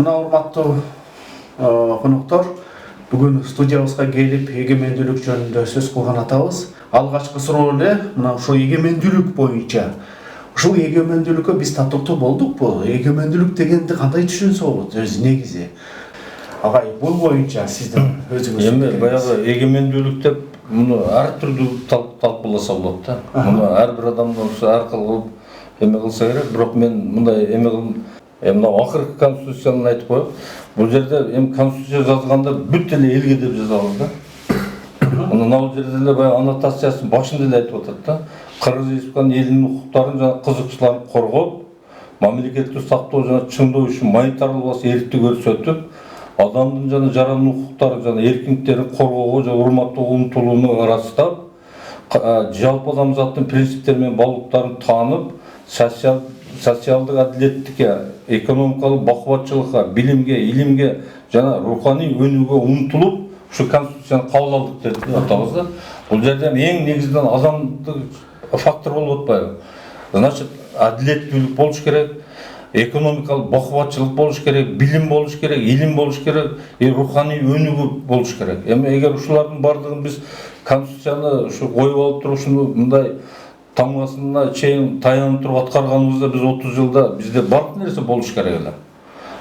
Мына урматтуу конуктор, бүгүн студиябызга келип эгемендүүлүк жөнүндө сөз кылган атабыз. Алгачкы суроо эле мына ошо эгемендүүлүк боюнча. Ушул эгемендүүлүккө биз татыктуу болдукпу? Эгемендүүлүк дегенди кандай түшүнсө болот өзү негизи? Агай, бул боюнча сиздин өзүңүз. Эми баягы эгемендүүлүк деп муну ар түрдүү талкууласа болот да. Муну ар бир адам ар кыл кылып эме кылса керек, бирок мен мындай эме кылым. Мына акыркы конституцияны айтып коёк. Бул жерде эми конституция жазганда бүт эле элге деп жазабыз да. Мына бул жерде эле баягы аннотациясынын башында эле айтып атат да. Кыргыз Республикасынын элинин укуктарын жана кызыкчыларын коргоп, мамлекетти сактоо жана чыңдоо үчүн монетарлык баса эрктүү көрсөтүп, адамдын жана жарандын укуктары жана эркиндиктерин коргоого жана урматтоого умтулууну ырастап, жалпы адамзаттын принциптери менен баалуулуктарын таанып, социалдык адилеттикке, экономикалык бакубатчылыкка, билимге, илимге жана руханий өнүүгө умтулуп, ушу конституцияны кабыл алдык деп атабыз да. Бул жерде эң негизинен адамдык фактор болуп атпайбы? Значит, адилеттүүлүк болуш керек, экономикалык бакубатчылык болуш керек, билим болуш керек, илим болуш керек, руханий өнүгүү болуш керек. Эми эгер ушулардын бардыгын биз конституцияны ушу коюп алып туруп ушуну мындай тамгасына чейин таянып туруп аткарганыбызда биз 30 жылда бизде бардык нерсе болуш керек эле.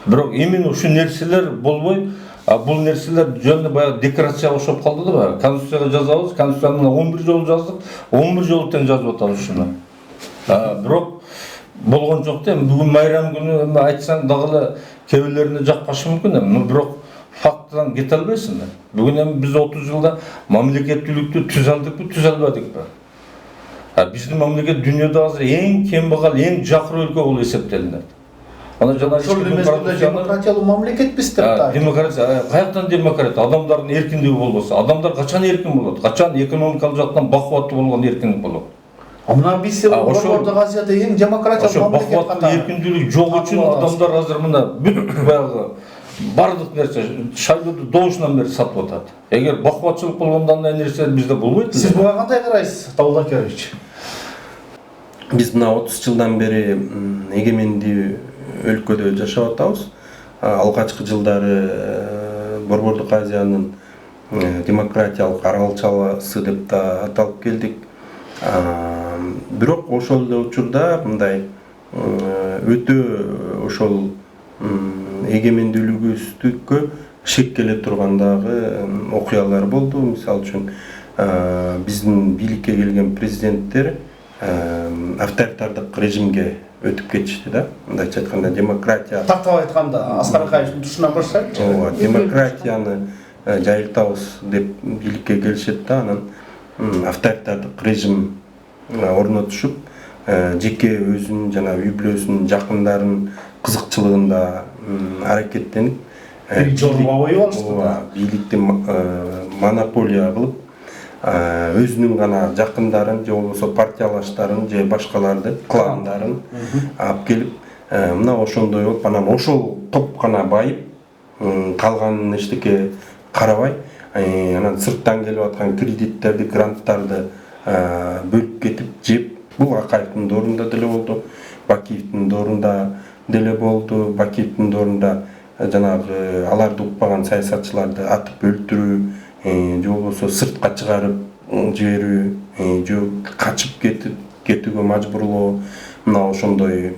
Бирок именно ушу нерселер болбой, бул нерселер жөнүндө баягы декларацияга окшоп калды да баягы. Конституцияга жазабыз, конституцияны 11 жолу жаздык, 11 жолу тең жазып атабыз ушуну. Бирок болгон жок да. Бүгүн майрам күнү эми айтсаң дагы эле кээ бирлерине жакпашы мүмкүн эми, бирок фактыдан кете албайсың да. Бүгүн эми биз 30 жылда мамлекеттүүлүктү түзөлдүкпү, түзөлбөдүкпү? Биздин мамлекет дүйнөдө азыр эң кембагал, эң жакыр өлкө болуп эсептелинет. Ана жана демократиялуу мамлекетпиз деп да. Демократия, каяктан демократия? Адамдардын эркиндиги болбосо, адамдар качан эркин болот? Качан экономикалык жактан бакубаттуу болгон эркиндик болот? Мына биз Ордо Азияда эң демократиялуу мамлекет катары. Бакубаттуу эркиндүүлүк жок үчүн адамдар азыр мына бүт баягы бардык нерсе шайлоодо добушунан бери сатып атат. Эгер бакубатчылык болгондо андай нерсе бизде болбойт. Сиз буга кандай карайсыз, Давлат Акерович? Биз мына 30 жылдан бери эгемендүү өлкөдө жашап атабыз. Алгачкы жылдары Борбордук Азиянын демократиялык аралчалысы деп да аталып келдик. Бирок ошол эле учурда мындай өтө ошол эгемендүүлүгүбүзгө шек келе турган дагы окуялар болду. Мисалы үчүн биздин бийликке келген президенттер авторитардык режимге өтүп кетишти да. Мындайча айтканда демократия. Тактап айтканда Аскар Акаевичтин тушуна барышат. Ооба, демократияны жайылтабыз деп бийликке келишет да, анан авторитардык режим орнотушуп, жеке өзүнүн жана үй бүлөсүнүн жакындарын кызыкчылыгында аракеттенип, бийликти монополия кылып, өзүнүн гана жакындарын же болбосо партиялаштарын же башкаларды, кландарын алып келип, мына ошондой болуп, анан ошол топ гана байып, калганын эчтеке карабай, анан сырттан келип аткан кредиттерди, гранттарды бөлүп кетип, жеп. Бул Акаевдин доорунда деле болду, Бакиевдин доорунда деле болду. Бакиевдин доорунда жанагы аларды укпаган саясатчыларды атып өлтүрүү, же болбосо сыртка чыгарып жиберүү, же качып кетүүгө мажбурлоо, мына ошондой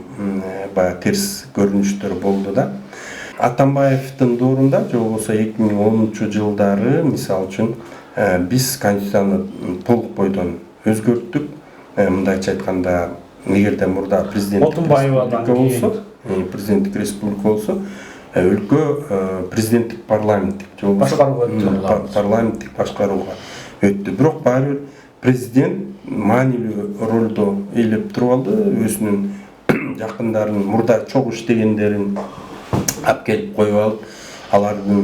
баягы терс көрүнүштөр болду да. Атамбаевдин доорунда же болбосо 2010 жылдары мисалы үчүн биз конституцияны толук бойдон өзгөрттүк. Мындайча айтканда, эгерде мурда президенттик республика болсо, өлкө президенттик парламенттик же болбосо парламенттик башкарууга өттү. Бирок баары бир президент маанилүү ролду ээлеп туруп алды, өзүнүн жакындарын, мурда чогуу иштегендерин алып келип коюп алып, алардын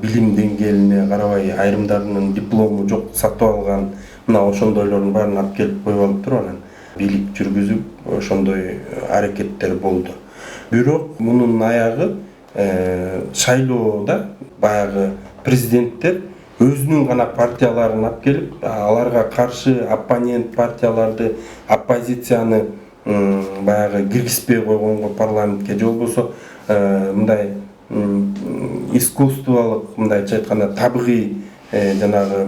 билим деңгээлине карабай айрымдарынын диплому жок сатып алган, мына ошондойлордун баарын алып келип коюп алып туруп анан бийлик жүргүзүп ошондой аракеттер болду. Бирок мунун аягы шайлоодо баягы президенттер өзүнүн гана партияларын алып келип, аларга каршы оппонент партияларды, оппозицияны баягы киргизбей койгонго парламентке, же болбосо мындай искусстволық мындайча айтканда табигый жанагы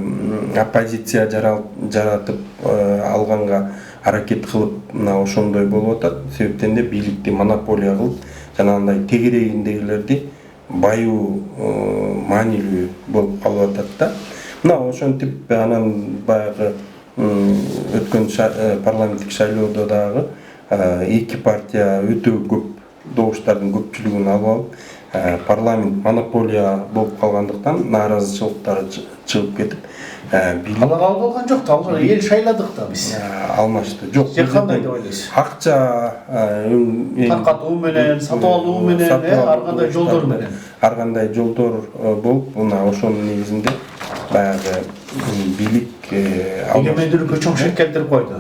оппозиция жаратып алганга аракет кылып мына ошондой болуп атат. Себептен де бийликти монополия кылып жанагындай тегерегиндегилерди баюу маанилүү болуп калып атат да. Мына ошентип анан баягы өткөн парламенттик шайлоодо дагы эки партия өтө көп добуштардын көпчүлүгүн алып алып парламент монополия болуп калгандыктан нааразычылыктары чыгып кетип ала кабыл алган жок да, алар эл шайладык да биз. алмашты. Жок. Же кандай деп ойлойсуз? Акча таркатуу менен, сатып алуу менен, ар кандай жолдор менен. Ар кандай жолдор болуп, мына ошонун негизинде баягы бийлик эгемендүүлүккө чоң шек келтирип койду.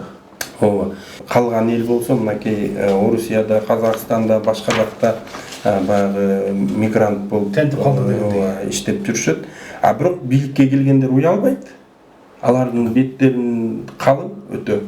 Ооба. Калган эл болсо мынакей Орусияда, Казакстанда, башка жакта баягы мигрант болуп тентип калды деп иштеп жүрүшөт. А бирок бийликке келгендер уялбайт. Алардын беттерин калың өтө.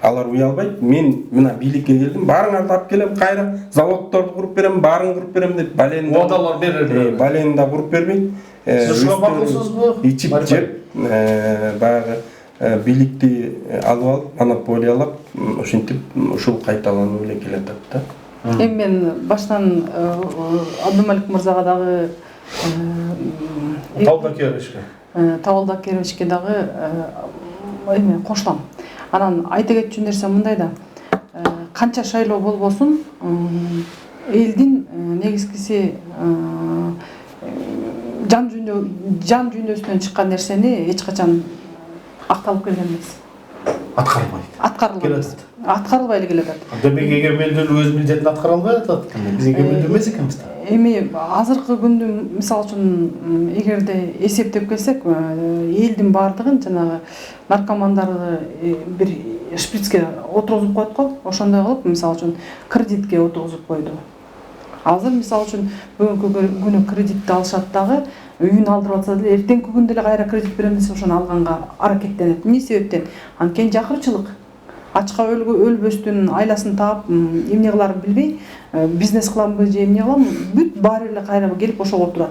Алар уялбайт. Мен мына бийликке келдим, баарыңарды алып келем, кайра заводдорду куруп берем, баарын куруп берем деп уадалар берер. Балени да куруп бербейт. Сиз ушуга макулсузбу? Ичип жеп, баягы бийликти алып алып, монополиялап, ошентип ушул кайталануу эле келатат да. Эми мен баштан Абдумалик мырзага дагы Табалдакеровичке дагы эме коштум. Анан айта кетчү нерсе мындай да. Канча шайлоо болбосун, элдин негизгиси жан дүйнөсүнөн чыккан нерсени эч качан акталып келген эмес. Аткарылбай эле келатат. Демек эгемендүүлүк өз милдетин аткара албай атат. Биз эгемендүү эмес экенбиз да. Эми азыркы күндү мисалы үчүн эгерде эсептеп келсек, элдин баардыгын жанагы наркомандарды бир шприцке отургузуп коет го. Ошондой кылып, мисалы үчүн кредитке отургузуп койду. Азыр мисалы үчүн бүгүнкү күнү кредитти алышат дагы, үйүн алдырып атса деле эртеңки күндө эле кайра кредит берем десе ошону алганга аракеттенет. Эмне себептен? Анткени жакырчылык. Ачка өлбөстүн айласын таап, эмне кыларын билбей, бизнес кыламбы же эмне кылам, бүт баары эле кайра келип ошого отурат.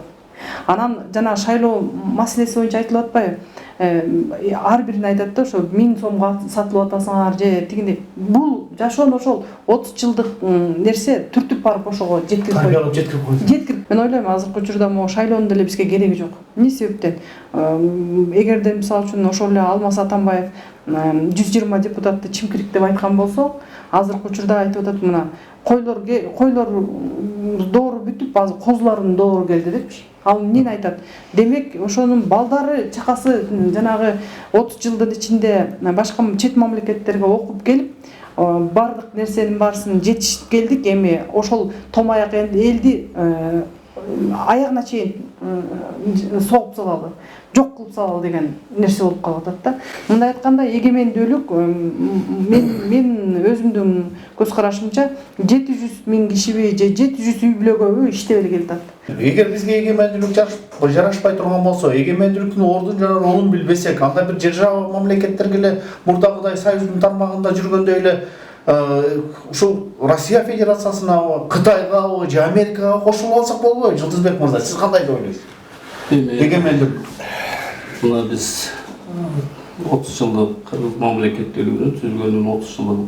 Анан жана шайлоо маселеси боюнча айтылып атпайбы? Ар бирин айтат да, ошо 1000 сомго сатылып атасыңар же тигиндей. Бул жашоон ошол 30 жылдык нерсе түртүп барып ошого жеткирип койду. Мен ойлойм, азыркы учурда могу шайлоонун деле бизге кереги жок. Эмне себептен? Эгерде мисалы үчүн ошол эле Алмаз Атамбаев 120 депутатты чимкирик деп айткан болсо, азыркы учурда айтып атат, мына койлор доору бүтүп, азыр козулардын доору келди депчи. Ал эмнени айтат? Демек, ошонун балдары, чакасы жанагы 30 жылдын ичинде башка чет мамлекеттерге окуп келип, бардык нерсенин баарысын жетишип келдик. Эми ошол томаяк элди аягына чейин согуп салалы, жок кылып салалы деген нерсе болуп калып атат да. Мындай айтканда, эгемендүүлүк мен өзүмдүн көз карашымча 700 000 кишиби же 700 үй бүлөгөбү иштеп эле келатат. Эгер бизге эгемендүүлүк жарашпай турган болсо, эгемендүүлүктүн ордун жана ролун билбесек, анда бир держава мамлекеттерге эле мурдагыдай союздун тармагында жүргөндөй эле ушул Россия Федерациясына, Кытайга же Америкага кошулуп алсак болбойбу? Жылдызбек мырза, сиз кандай деп ойлойсуз? Эгемендүүлүк. Мына биз 30 жылдык мамлекеттүүлүгүнүн түзүлгөнүнүн 30 жылдык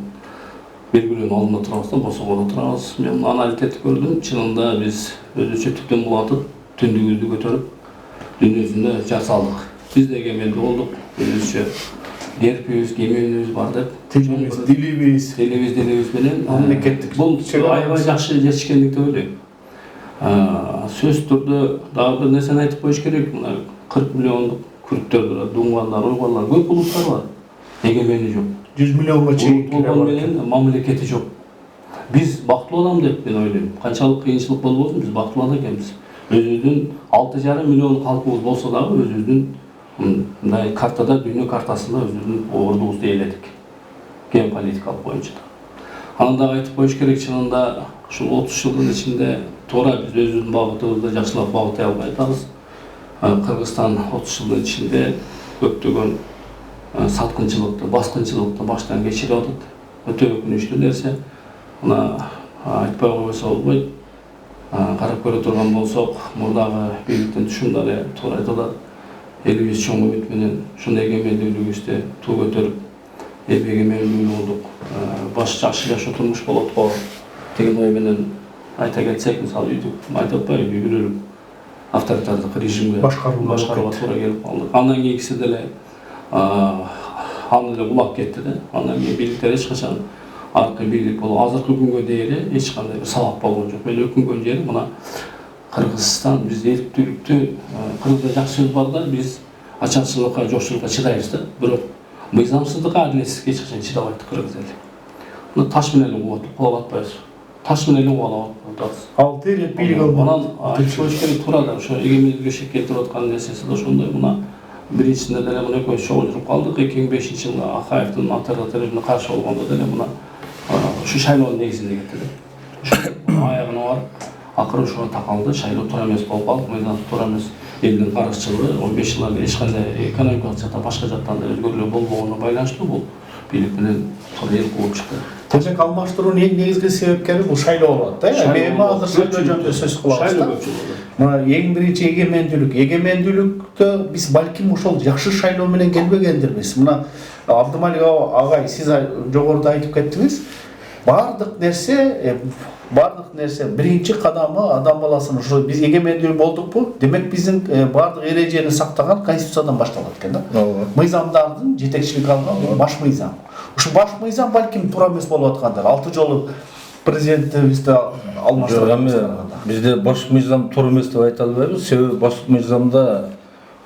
белгилөөнүн алдында турабыздан босогоно турабыз. Мен анализ этип көрдүм. Чынында биз өзүнчө түптөн булатып, түндүгүбүздү көтөрүп, дүйнөсүндө жар салдык. Биз да эгемендүү болдук. Өзүнчө гербибиз, кемебиз бар деп. Дилибиз менен мамлекеттик. Бул аябай жакшы жетишкендик деп ойлойм. Сөз түрдө дагы бир нерсени айтып коюш керек. Мына 40 миллиондук күрттөр, дуңгандар, уйгурлар, көп улуттар бар. Эгемендүү жок. 100 миллионго чейин менен мамлекети жок. Биз бактылуу адам деп мен ойлойм. Канчалык кыйынчылык болбосун, биз бактылуу адам экенбиз. Өзүбүздүн 6,5 миллион калкыбыз болсо дагы өзүбүздүн мындай картада, дүйнө картасында өзүбүздүн ордубузду ээледик. Геополитикалык боюнча. Анан дагы айтып коюш керек, чынында ушул 30 жылдын ичинде туура биз өзүбүздүн багытыбызды жакшылап багытай албай атабыз. Кыргызстан 30 жылдын ичинде көптөгөн саткынчылыкты, баскынчылыкты баштан кечирип атат. Өтө өкүнүчтүү нерсе. Мына айтпай койбосо болбойт. карап көрө турган болсок, мурдагы бийликтин түшүмдөрү туура айтылат. Элибиз чоң үмүт менен ушундай эгемендүүлүгүбүздү туу көтөрүп, эгемендүүлүү болдук. Баш жакшы жашоо турмуш болот го деген ой менен айта кетсек, мисалы үйтүп айтып атпайбы, бирөөлүк авторитардык режимге башкарууга туура келип калдык. Андан кийинкиси деле аны деле улап кетти да. Андан кийин бийликтер эч качан аркы бийлик болуп, азыркы күнгө дейин эч кандай бир сабак болгон жок. Мен өкүнгөн жерим мына Кыргызстан, биз эрктүүлүктү, Кыргызда жакшы сөз бар да, биз ачарчылыкка, жокчулукка чыдайбыз да. Бирок мыйзамсыздыкка, адилетсиздикке эч качан чыдабайт кыргыз эли. Мына таш менен кулап атпайбыз. Таш менен кулап атабыз. 6 эл бийлик Анан айтып керек туура да, ошо эгемендүүлүккө шек келтирип аткан нерсеси да ошондой. Мына биринчисинде деле мына экөөбүз чогулуп калдык. 2005-жылы Акаевдин авторитаризмине каршы болгондо деле мына ушу шайлоонун негизинде кетти да. Аягына барып, акыры ошого такалды, шайлоо туура эмес болуп калды, мыйзам туура эмес. Элдин карызчылыгы 15 жылдан бери эч кандай экономикалык жактан башка жактан да өзгөрүүлөр болбогонуна байланыштуу бул бийлик менен туура эл кууп чыкты. Демек алмаштыруунун эң негизги себепкери бул шайлоо болот да. Эми азыр шайлоо жөнүндө сөз кылабыз да. Мына эң биринчи эгемендүүлүктө биз балким ошол жакшы шайлоо менен келбегендирбиз. Мына Абдымалик агай, сиз жогоруда айтып кеттиңиз. Бардык нерсе биринчи кадамы адам баласынын ошо биз эгемендүү болдукпу? Демек биздин бардык эрежени сактаган конституциядан башталат экен да. Мыйзамдардын жетекчилик алган баш мыйзам. Ушу баш мыйзам балким туура эмес болуп аткандар. 6 жолу президентибизди алмаштырган. Бизде баш мыйзам туура эмес деп айта албайбыз. Себеби баш мыйзамда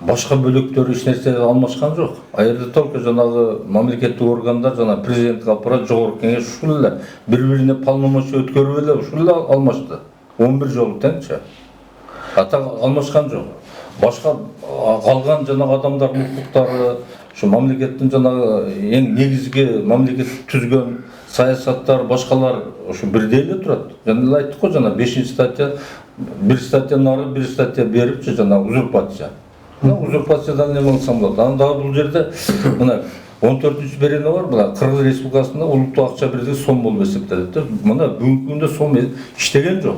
башка бөлөктөр эч нерсе алмашкан жок. А жерде только жанагы мамлекеттик органдар, жана президенттик аппарат, жогорку кеңеш ушул эле бири-бирине полномочия өткөрүп эле ушул эле алмашты. 11 жолу теңчи. Ата алмашкан жок. Башка калган жанагы адамдардын укуктары, ушу мамлекеттин жанагы эң негизги мамлекет түзгөн саясаттар, башкалар ушу бирдей эле турат. Жана эле айттык го, жана 5-статья, бир статьяны ары, бир статья берипчи, жана узурпация. Узурпациядан эме кылсам болот. Анан дагы бул жерде мына 14-берене бар, мына Кыргыз Республикасында улуттук акча бирдиги сом болуп эсептелет. Мына бүгүнкү күндө сом иштеген жок.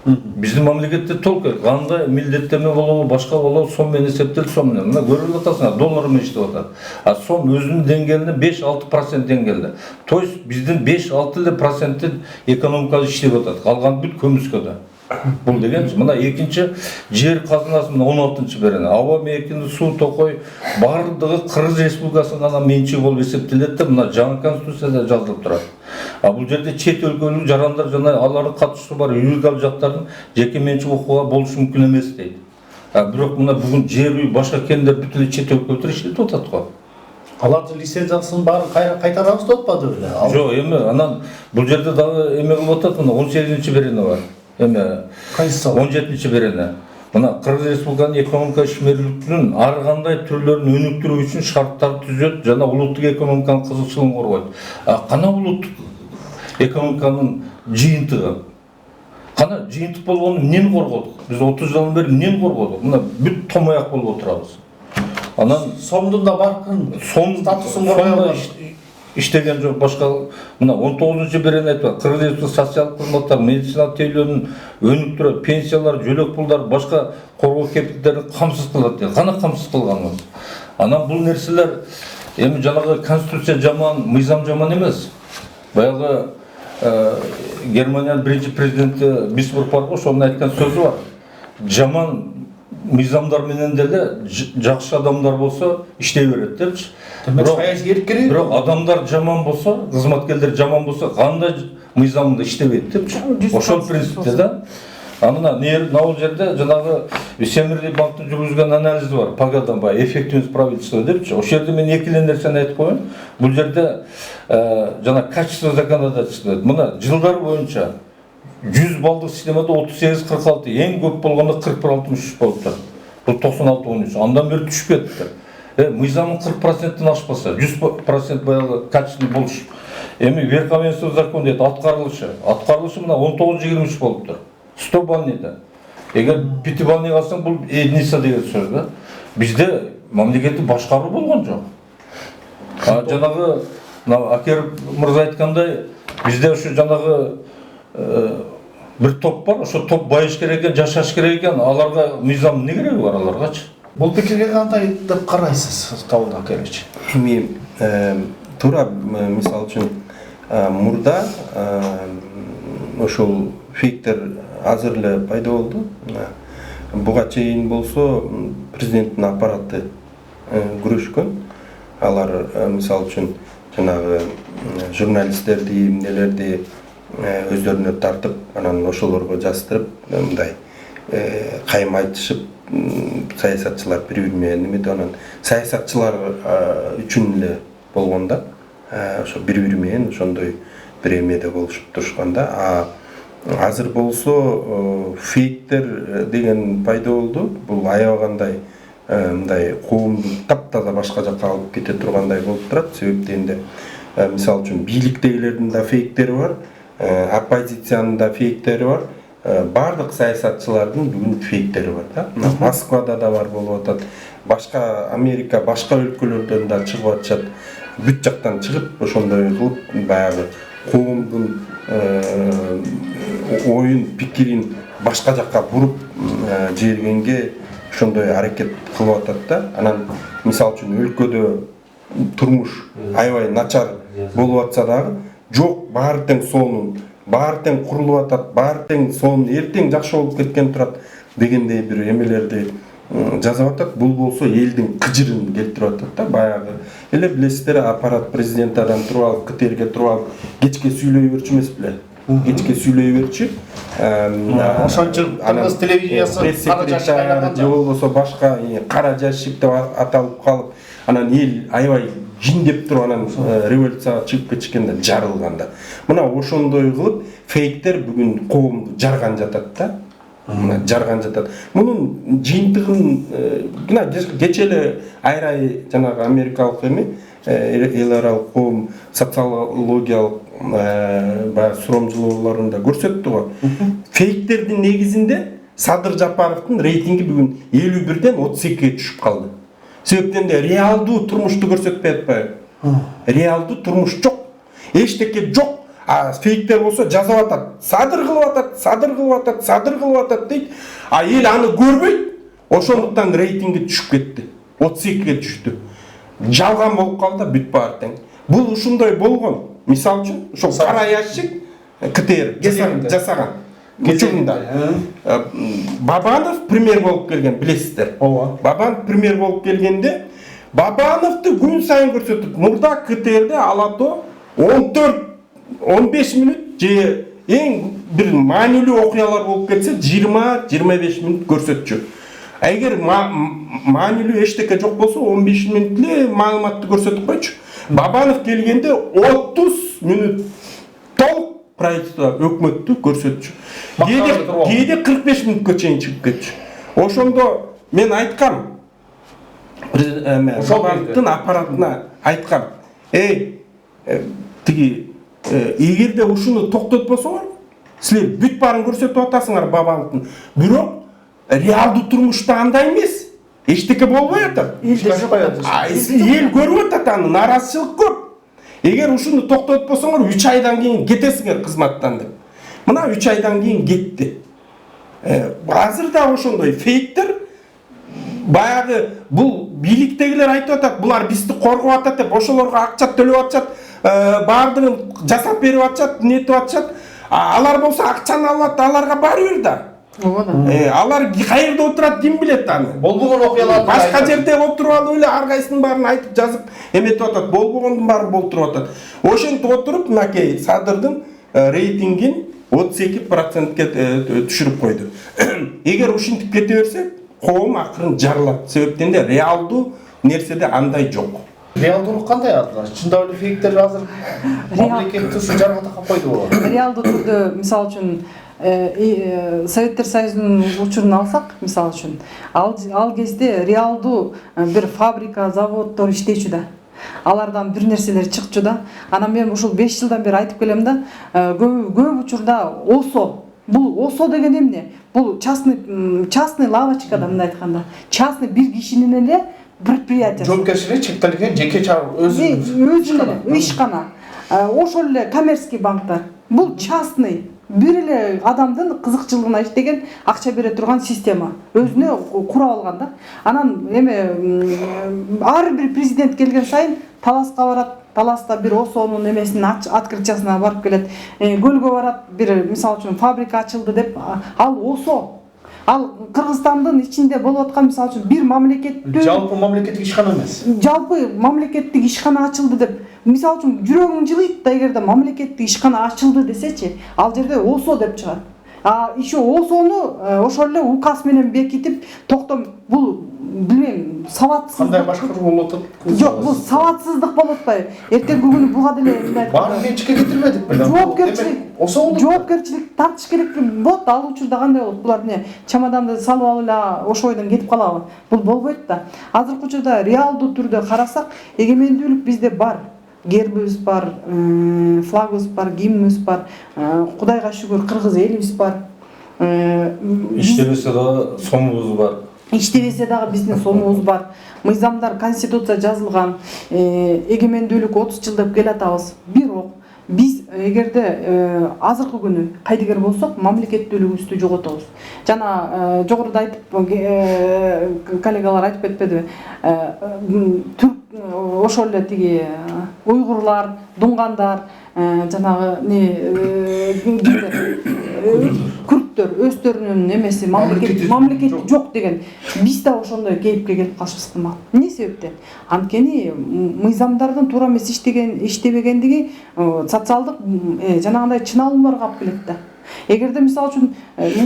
Биздин мамлекетте только кандай милдеттеме болобу, башка болобу, сом менен эсептелет, сом менен. Мына көрүп атасыңар, доллар менен иштеп атат. А сом өзүнүн деңгээлинде 5-6% деңгээлде. То есть биздин 5-6% экономикада иштеп атат. Калган бүт көмүскөдө. Бул деген мына экинчи жер казынасы мына 16-берене. Аба мекени, суу, токой бардыгы Кыргыз Республикасынын гана менчиги болуп эсептелет деп мына жаңы конституцияда жазылып турат. А бул жерде чет өлкөлүк жарандар жана алардын катышуусу бар юридикалык жактардын жеке менчик укугуга болушу мүмкүн эмес дейт. Бирок мына бүгүн жер үй башка кендер бүт эле чет өлкөлөр иштетип атат го. Алардын лицензиясын баарын кайтарабыз деп атпады беле? Жок, эми анан бул жерде дагы эме кылып атат, мына 18-берене бар. Эме 17-берене. Мына Кыргыз Республиканын экономика ишмерликтигинин ар кандай түрлөрүн өнүктүрүү үчүн шарттарды түзөт жана улуттук экономиканын кызыкчылыгын коргойт. Кана улуттук экономиканын жыйынтыгы? Кана жыйынтык болгону эмнени коргодук? Биз 30 жылдан бери эмнени коргодук? Мына бүт томаяк болуп отурабыз. Анан сомдун да баркын статусун коргой иштеген жок. Башка мына 19-берене айтып, Кыргыз Республикасы социалдык кызматтар, медициналык тейлөөнүн өнүктүрөт, пенсиялар, жөлөк пулдар, башка коргоо кепилдерин камсыз кылат дейт. Кана камсыз кылганбыз? Анан бул нерселер эми жанагы конституция жаман, мыйзам жаман эмес. Баягы Германиянын биринчи президенти Бисмарк бар го, ошонун айткан сөзү бар. Жаман мыйзамдар менен деле жакшы адамдар болсо иштей берет депчи. Бирок адамдар жаман болсо, кызматкерлер жаман болсо, кандай мыйзамда иштебейт депчи. Ошол принципте да. Анан бул жерде жанагы Всемирный банктын жүргүзгөн анализи бар. Пагадан баягы эффективность правительства депчи. Ошол жерде мен эки эле нерсени айтып коеюн. Бул жерде жана качество законодательства. Мына жылдар боюнча 100 балдык системада 38-46, эң көп болгондо 41-63 болуптур. Бул 96-13. Андан бери түшүп кетти. Мыйзамын 40%-тен ашпаса, 100% баягы качественный болуш. Эми верховенство закона дейт, аткарылышы. Аткарылышы мына 19-23 болуптур. 100 баллныйда. Эгер 5 баллный алсаң, бул единица деген сөз да. Бизде мамлекеттик башкаруу болгон жок. Жанагы Акер мырза айткандай, бизде ушу жанагы бір топ бар, ошо топ байыш керек екен, жашаш керек екен, аларга мыйзам не кереги бар аларгачы? Бул пикирге кандай деп карайсыз, Талгат Акелович? Эми туура мисалы үчүн мурда ошол фейктер азыр эле пайда болду. Буга чейин болсо президенттин аппараты күрөшкөн. Алар мисалы үчүн жанагы журналисттерди, эмнелерди өздөрүнө тартып, анан ошолорго жаздырып, мындай кайым айтышып, саясатчылар бири-бири менен эметип, анан саясатчылар үчүн эле болгон да. Ошо бири-бири менен ошондой бир эмеде болушуп турушкан да. Азыр болсо фейктер деген пайда болду. Бул аябагандай мындай коомду таптаза башка жакка алып кете тургандай болуп турат. Себеп дегенде мисалы үчүн бийликтегилердин да фейктери бар, оппозициянын да фейктери бар. Бардык саясатчылардын бүгүн фейктери бар да. Москвада да бар болуп атат. Башка Америка, башка өлкөлөрдөн да чыгып атышат. Бүт жактан чыгып, ошондой кылып баягы коомдун оюн, пикирин башка жакка буруп жибергенге ошондой аракет кылып атат да. Анан мисалы үчүн өлкөдө турмуш аябай начар болуп атса дагы, жок, баары тең сонун, баары тең курулуп атат, баары тең сонун, эртең жакшы болуп кеткен турат дегендей бир эмелерди жазып атат. Бул болсо элдин кыжырын келтирип атат да. Баягы эле билесиздер, аппарат президентадан туруп алып, КТРге туруп алып, кечке сүйлөй берчү эмес беле? Кечке сүйлөй берчү. Ошончо Кыргыз телевизиясы пресс-секретарь же болбосо башка кара жашик деп аталып калып, анан эл аябай жиндеп туруп анан революцияга чыгып кетишкенде жарылганда. Мына ошондой кылып фейктер бүгүн коомду жарган жатат да. Жарган жатат. Мунун жыйынтыгын кече эле айрай жанагы америкалык эл аралык коом социологиялык баягы суромжулоолорунда көрсөттү го. Фейктердин негизинде Садыр Жапаровдун рейтинги бүгүн 51ден 32ге түшүп калды. Себептен де реалдуу турмушту көрсөтпөй атпайбы? Реалдуу турмуш жок. Эчтеке жок. Фейктер болсо жазып атат. Садыр кылып атат, садыр кылып атат, садыр кылып атат дейт. Эл аны көрбөйт. Ошондуктан рейтинги түшүп кетти. 32ге түштү. Жалган болуп калды, бүт баары тең. Бул ушундай болгон. Мисалы үчүн, ошол кара ящик КТР жасаган. Учурунда Бабанов премьер болуп келген, билесиздер. Бабанов премьер болуп келгенде Бабановду күн сайын көрсөтүп, мурда КТРде алато 14-15 мүнөт же эң бир маанилүү окуялар болуп кетсе 20-25 мүнөт көрсөтчү. Эгер маанилүү эчтеке жок болсо 15 мүнөт эле маалыматты көрсөтүп койчу. Бабанов келгенде 30 мүнөт толук правительство өкмөттү көрсөтчү. Кээде 45 мүнөткө чейин чыгып кетчү. Ошондо мен айткам, Бабановдун аппаратына айткам, тиги эгерде ушуну токтотпосоңор, силер бүт баарын көрсөтүп атасыңар Бабановдун. Бирок реалдуу турмушта андай эмес. Эчтеке болбой атат. Эл көрүп атат, аны нааразычылык көп. Эгер ушуну токтотпосоңор 3 айдан кийин кетесиңер кызматтан деп. Мына 3 айдан кийин кетти. Азыр да ошондой фейктер баягы бул бийликтегилер айтып атат, булар бизди коргоп атат деп, ошолорго акча төлөп атышат, баардыгын жасап берип атышат, нетип атышат. Алар болсо акчаны алат, аларга баары бир да. Алар кайерде отурат, ким билет аны? Болбогон окуяларды башка жерде отуруп алып эле ар кайсынын баарын айтып жазып эметип атат, болбогондун баарын болтуруп атат. Ошентип отуруп мынакей Садырдын рейтингин 32%ке түшүрүп койду. Эгер ушинтип кете берсе, коом акырын жарылат. Себептен де реалдуу нерседе андай жок. Реалдуулук кандай азыр? Чындап эле фейктер азыр мамлекетти ушу жаргата койду. Реалдуу түрдө мисалы үчүн Советтер Союзунун учурун алсак, мисалы үчүн, ал кезде реалдуу бир фабрика, заводдор иштечү да. Алардан бир нерселер чыкчу да. Анан мен ушул 5 жылдан бери айтып келем да, көп учурда бул ОСО деген эмне? Бул частный лавочка да, мындай айтканда. Частный бир кишинин эле предприятие. Жоопкерчилиги чектелген жеке өзүнүн ишкана. Ошол эле коммерческий банктар. Бул частный бир эле адамдын кызыкчылыгына иштеген акча бере турган система өзүнө курап алган да. Анан эме ар бир президент келген сайын таласка барат, таласта бир ОСОнун эмесинин открытиясына барып келет, көлгө барат, бир мисалы үчүн фабрика ачылды деп, ал ОСО. Ал Кыргызстандын ичинде болуп аткан мисалы үчүн бир мамлекеттүү жалпы мамлекеттик ишкана эмес. Жалпы мамлекеттик ишкана ачылды деп, мисалы үчүн жүрөгүң жылыйт да, эгерде мамлекеттик ишкана ачылды десечи, ал жерде ОСО деп чыгат. Еще ОСОну ошол эле указ менен бекитип, токтом бул билбейм, сабатсыздык. Кандай башкаруу болуп атат? Жок, бул сабатсыздык болуп атпайбы? Эртеңки күнү буга деле мындай Баарын менчикке кетирмедик беле. Жоопкерчилик тартыш керек болот. Ал учурда кандай болот? Булар эмне чемоданды салып алып эле ошол бойдон кетип калабы? Бул болбойт да. Азыркы учурда реалдуу түрдө карасак, эгемендүүлүк бизде бар. Гербибиз бар, флагыбыз бар, гимнибиз бар. Кудайга шүгүр, кыргыз элибиз бар. Иштебесе да сомубуз бар. Иштебесе дагы биздин сомубуз бар. Мыйзамдар, конституция жазылган. Эгемендүүлүк 30 жыл деп келатабыз. Бирок биз эгерде азыркы күнү кайдыгер болсок, мамлекеттүүлүгүбүздү жоготобуз. Жана жогоруда айтып коллегалар айтып кетпедиби? Ошол эле тиги уйгурлар, дуңгандар, жанагы күрттөр өздөрүнүн эмеси мамлекет жок деген. Биз да ошондой кейипке келип калышыбыз ыкмак. Эмне себептен? Анткени мыйзамдардын туура эмес иштебегендиги социалдык жанагындай чыналууларга алып келет да. Эгерде мисалы үчүн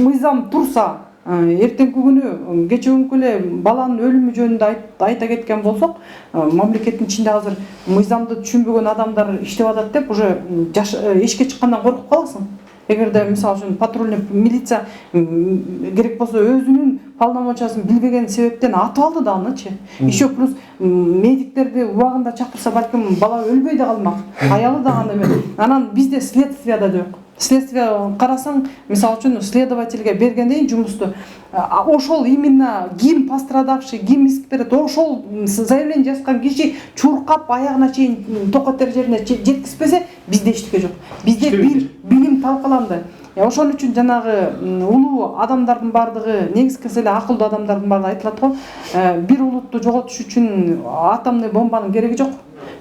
мыйзам турса, эртеңки күнү кечеүнкү эле баланын өлүмү жөнүндө айта кеткен болсок, мамлекеттин ичинде азыр мыйзамды түшүнбөгөн адамдар иштеп атат деп уже эшикке чыккандан коркуп каласың. Эгерде мисалы үчүн патрульный милиция керек болсо өзүнүн полномочиясын билбеген себептен атып алды да анычы. Еще плюс медиктерди убагында чакырса балким бала өлбөй да калмак. Аялы да кандай эмес. Анан бизде следствие да жок. Следствие карасаң, мисалы үчүн следовательге бергенден жумусту ошол именно ким пострадавший, ким иск берет, ошол заявление жазган киши чуркап аягына чейин токотер жерине жеткизбесе, бизде эчтеке жок. Бизде билим талкаланды. Ошон үчүн жанагы улуу адамдардын бардыгы, негизги эле акылдуу адамдардын бардыгы айтылат го, бир улутту жоготуш үчүн атомный бомбанын кереги жок.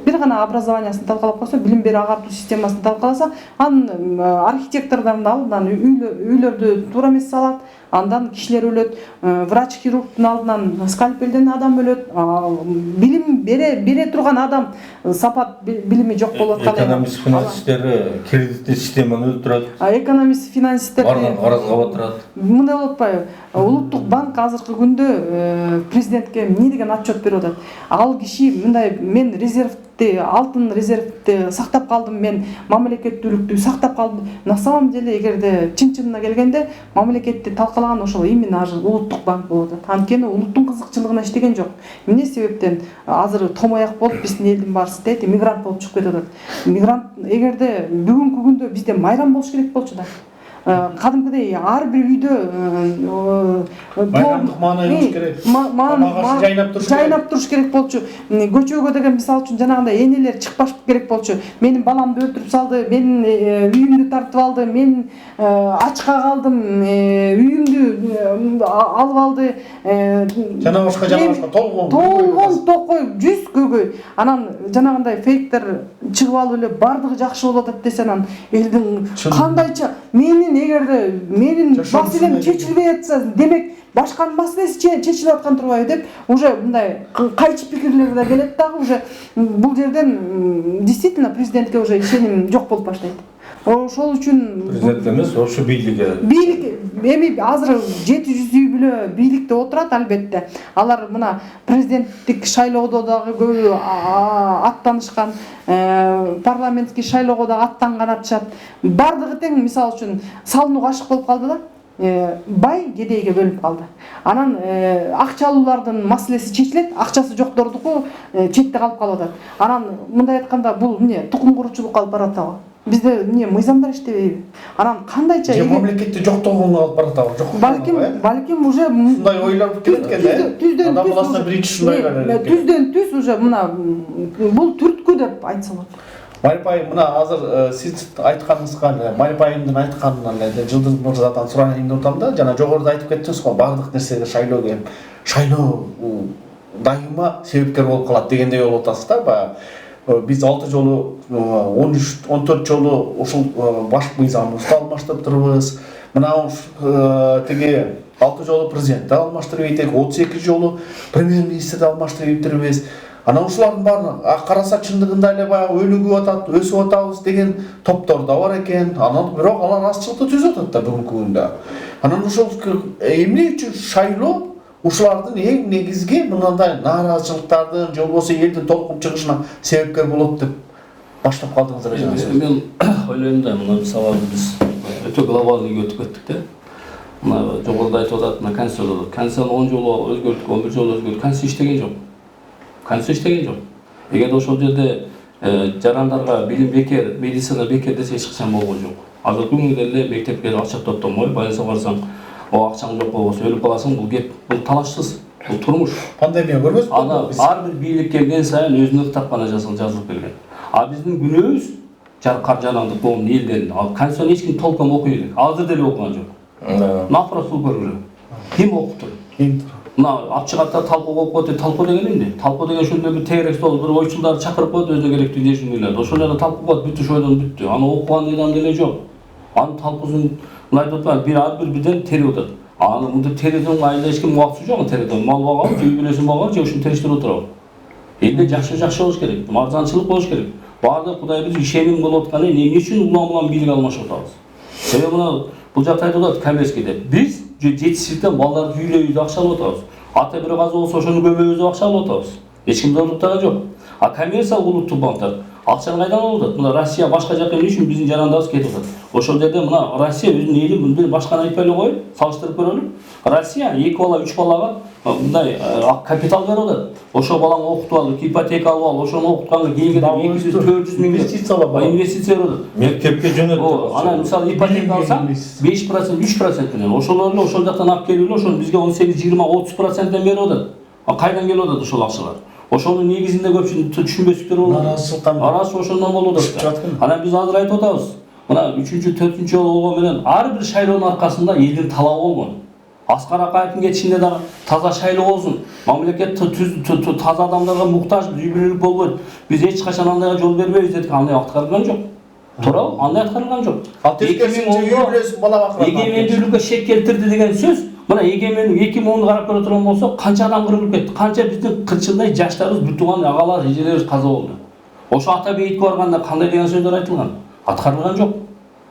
Бир гана образованиясын талкалап койсо, билим берүү агартуу системасын талкаласа, анын архитектордордун алдынан үйлөрдү туура эмес салат, андан кишилер өлөт, врач-хирургдун алдынан скальпелден адам өлөт, билим бере турган адам сапат билими жок болуп аткан. Экономист финансисттери кредиттик системаны өлтүрөт. Экономист финансисттер барган карызга батырат. Мындай болуп атпайбы? Улуттук банк азыркы күндө президентке эмне деген отчет берип атат. Ал киши мындай, мен алтын резервди сактап калдым, мен мамлекеттүүлүктү сактап калдым. На самом деле, эгерде чын-чынына келгенде, мамлекетти талкалаган ошол именно улуттук банк болуп атат. Анткени улуттун кызыкчылыгына иштеген жок. Эмне себептен азыр томояк болуп биздин элдин баары дейт, мигрант болуп чыгып кетип атат. Мигрант эгерде бүгүнкү күндө бизде майрам болуш керек болчу да. Кадимкидей ар бир үйдө майрамдык маана болуш керек. Жайнап туруш керек болчу. Көчөгө деген мисалы үчүн жанагындай энелер чыкпаш керек болчу. Менин баламды өлтүрүп салды, менин үйүмдү тартып алды, мен ачка калдым, үйүмдү алып алды. Жана башка толгон токой, жүз көгөй. Анан жанагындай фейктер чыгып алып эле бардыгы жакшы болуп атат десе, анан элдин кандайча эгерде менин маселем чечилбей атса, демек башканын маселеси чечилип аткан турбайбы деп уже мындай кайчы пикирлер да келет дагы. Уже бул жерден действительно президентке уже ишеним жок болуп баштайт. Ошол үчүн президент эмес, ошо бийликке. Эми азыр 700 үй бүлө бийликте отурат, албетте. Алар мына президенттик шайлоодо дагы көбү аттанышкан, парламенттик шайлоого дагы аттанган атышат. Бардыгы тең, мисалы үчүн салынууга ашык болуп калды да. Бай кедейге бөлүнүп калды. Анан акчалуулардын маселеси чечилет, акчасы жоктордуку четте калып атат. Анан мындай айтканда бул эмне тукум куруучулукка алып баратабы? Бизде эмне мыйзамдар иштебейби? Анан кандайча мамлекетти жоктогонго алып баратабы? Жок. Балким уже мындай ойлоп келет экен да. Адам баласына биринчи ушундай түздөн түз уже мына бул түрткү деп айтса болот. Майпай, мына азыр сиз айтканыңызга эле, Майпайымдын айтканынан эле Жылдыз мырзадан сурайын атам да, жана жогоруда айтып кеттиңиз го, бардык нерсеге шайлоо кем. Шайлоо дайыма себепкер болуп калат дегендей болуп атасыз да. Баягы биз 6 жолу 13-14 жолу ушул баш мыйзамыбызды алмаштырып мына тиги 6 жолу президентти алмаштырып ийдик, 32 жолу премьер-министрди алмаштырып ийдик. Анан ушулардын баарын караса чындыгында эле баягы өнүгүп атат, өсүп атабыз деген топтор да бар экен. Анан бирок алар азчылыкты түзүп атат да бүгүнкү күндө. Анан ушул эмне үчүн шайлоо ушулардын эң негизги мындай нааразычылыктардын же болбосо элдин толкун чыгышына себепкер болот деп баштап калдыңыздар экен. Мен ойлойм да, мына мисалы биз өтө глобалдыйга өтүп кеттик да. Мына жогоруда айтып атат, мына конституцияны 10 жолу өзгөрттүк, 11 жолу өзгөрттүк, конституция иштеген жок. Конституция иштеген жок. Эгерде ошол жерде жарандарга билим бекер, медицина бекер десе эч качан болгон жок. Азыр күнгү эле мектепке акча топтомой, больницага барсаң, акчаң жок болбосо өлүп каласың, бул кеп, бул талашсыз, бул турмуш. Пандемия көрбөйсүзбү? Ана ар бир бийлик келген сайын өзүнүн китапкана жазылып келген. А биздин күнөөбүз жарандык болгон элден конституцияны эч ким толком окуй элек. Азыр деле окуган жок. Напрос көргүлө. Ким окуптур? Мына алып чыгат да талкуу болуп коет. Талкуу деген эмне? Талкуу деген ушундай бир тегерек стол, бир ойчулдарды чакырып коет, өзүнө керектүү дешин эле. Ошол жерде талкуу болот, бүттү, шойдон бүттү. Аны окуган адам деле жок. Анын талкуусун мына айтып атпайбы, ар бир бирден терип атат. Аны мындай териден айында эч ким убактысы жок, териден мал багабы, же үй бүлөсүн багабы, же ушуну териштирип отурабы. Элде жакшы болуш керек, арзанчылык болуш керек. Баардык Кудайбыз ишеним болуп аткан эмне үчүн улам бийлик алмашып атабыз? Себеби мына бул жакта айтып атат коммерческий деп. Биз жетишсизден балдарды үйлөйбүз, акча алып атабыз. Ата бир казы болсо ошону көбөйбүз, акча алып атабыз. Эч ким зордуктаган жок. А коммерциялык улуттук банктар акчаны кайдан алып атат? Мына Россия башка жака эмне үчүн биздин жарандабыз кетип атат? Ошол жерде мына Россия өзүнүн элин мындай башканы айтпай эле коюп, салыштырып көрөлү. Россия 2 бала, 3 балага мындай капитал берип атат. Ошол баланы окутуп алып, ипотека алып алып, ошону окутканга кийинге 200-400 миң инвестиция берип атат. Мектепке жөнөтүп. Анан мисалы ипотека алсаң 5%, 3% менен ошолор эле ошол жактан алып келип эле ошону бизге 18-20-30%ден берип атат. Кайдан келип атат ошол акчалар? Ошонун негизинде көпчүлүк түшүнбөстүктөр болуп атат. Арасы ошондон болуп атат. Анан биз азыр айтып атабыз. Мына 3-4 жолу болгон менен ар бир шайлоонун аркасында элдин талабы болгон. Аскар Акаевдин кетишинде дагы таза шайлоо болсун. Мамлекет таза адамдарга муктаж, үй бүлөлүк болбойт. Биз эч качан андайга жол бербейбиз дедик. Андай аткарылган жок. Туурабы? Андай аткарылган жок. Ал тескерисинче бала бакырат. Эгемендүүлүккө шек келтирди деген сөз. Мына эгемендүүлүк 2010 карап көрө турган болсок, канча адам кырылып кетти. Канча биздин кырчындай жаштарыбыз, бүтүган агалар, эжелерибиз каза болду. Ошо ата бейитке барганда кандай деген сөздөр айтылган? Аткарылган жок.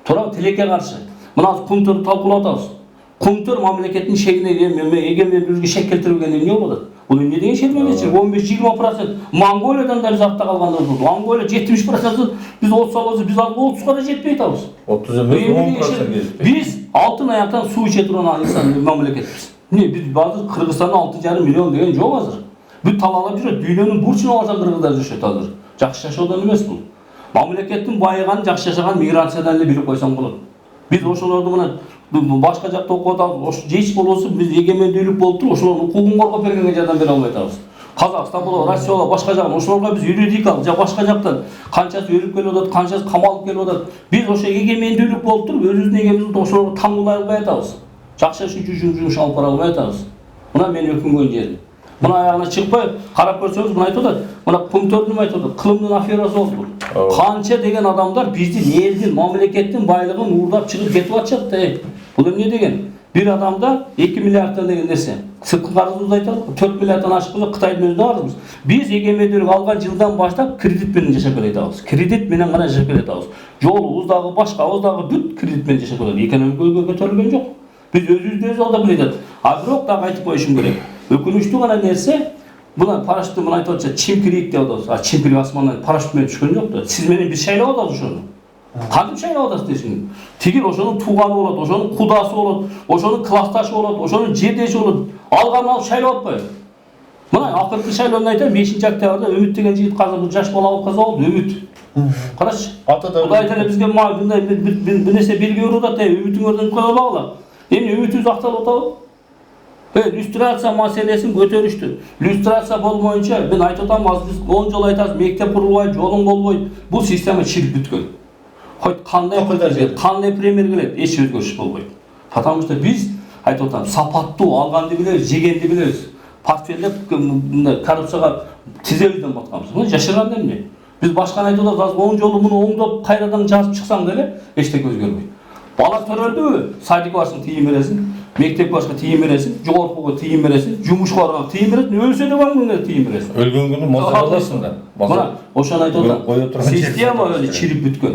Туурабы? Тилекке каршы. Мына кумтөрдү талкуулап атабыз. Кумтөр мамлекеттин шегине эгемендүүлүккө шек келтирилген эмне болуп атат? Бул эмне деген шерменешчилик? 15-20%. Монголиядан да биз артта калгандай болду. Монголия 70% биз 30 алабыз, biz 30га да жетпей атабыз. 30 эмес 10%. Биз алтын аяктан суу иче турган инсан мамлекетпиз. Эмне биз азыр Кыргызстанда 6,5 миллион деген жок азыр. Бүт талаалап жүрөт. Дүйнөнүн бурчуна барсаң кыргыздар жүрүшөт азыр. Жакшы жашоодон эмес бул. Мамлекеттин байыган, жакшы жашаган миграциядан эле билип койсоң болот. Биз ошолорду мына башка жакта окуп атабыз. Ош эч болбосо биз эгемендүүлүк болуп туруп, ошолордун укугун коргоп бергенге жардам бере албай атабыз. Казакстан болобу, Россия болобу, башка жактан ошолорго биз юридикалык же башка жактан канчасы өлүп келип атат, канчасы камалып келип атат. Биз ошо эгемендүүлүк болуп туруп, өзүбүздүн эгемиздин ошолорго таңгылай албай атабыз. Жакшы жумуш алып бара албай атабыз. Мына мен өкүнгөн жерим. Мына аягына чыкпай карап көрсөңүз, мына айтып атат. Мына кумтөрдүн айтып атат. Кылымдын аферасы болду. Канча деген адамдар биздин элдин, мамлекеттин байлыгын уурдап чыгып кетип атышат да. Бул эмне деген? Bir adamda 2 milyardan деген нерсе. Сырткы карызыбызды айталык, 4 миллиарддан ашык болсо Кытайдын өзүндө карызбыз. Биз эгемендүүлүк алган жылдан баштап кредит менен жашап келатабыз. Кредит менен гана жашап келатабыз. Жолубуз дагы, башкабыз дагы бүт кредит менен жашап келатабыз. Экономикага көтөрүлгөн жок. Биз өзүбүздү өзү алдап келатабыз. А бирок дагы айтып коюшум керек. Өкүнүчтүү гана нерсе, мына парашютты мына айтып атча, чимкирик деп атабыз. А чимкирик асмандан парашют менен түшкөн жок да. Сиз менен биз шайлап атабыз ошону. Кантип шайлап атасыз десин. Тигил ошонун тууганы болот, ошонун кудасы болот, ошонун классташы болот, ошонун жердеши болот. Алганын алып шайлап атпайбы? Мына акыркы шайлоону айтайын, 5-октябрда Үмүт деген жигит казыр жаш бала болуп каза болду, Үмүт. Карачы. Кудай деле бизге мындай бир нерсе белги берип атат, Үмүтүң өрдөнүп кала багыла. Эмне Үмүтүбүз акталып атабы? Люстрация маселесин көтөрүштү. Люстрация болмоюнча мен айтып атам, азыр 10 жол айтабыз, мектеп курулбайт, жолуң болбойт. Бул система чирип бүткөн. Хоть кандай премьер келет, эч өзгөрүш болбойт. Потому что биз айтып атам, сапаттуу алганды билебиз, жегенди билебиз. Портфелдеп коррупцияга тизебизден батканбыз. Мына жашаганда эмне? Биз башканы айтып атабыз, азыр 10 жолу муну оңдоп кайрадан жазып чыксаң деле эчтеке өзгөрбөйт. Бала төрөлдүбү? Садик башына тыйын бересиң, мектеп башына тыйын бересиң, жогорку окууга тыйын бересиң, жумушка барганга тыйын бересиң, өлсө да баңга тыйын бересиң. Өлгөн күнү маза аласың да. Мына ошону айтып атам. Система өлө чирип бүткөн.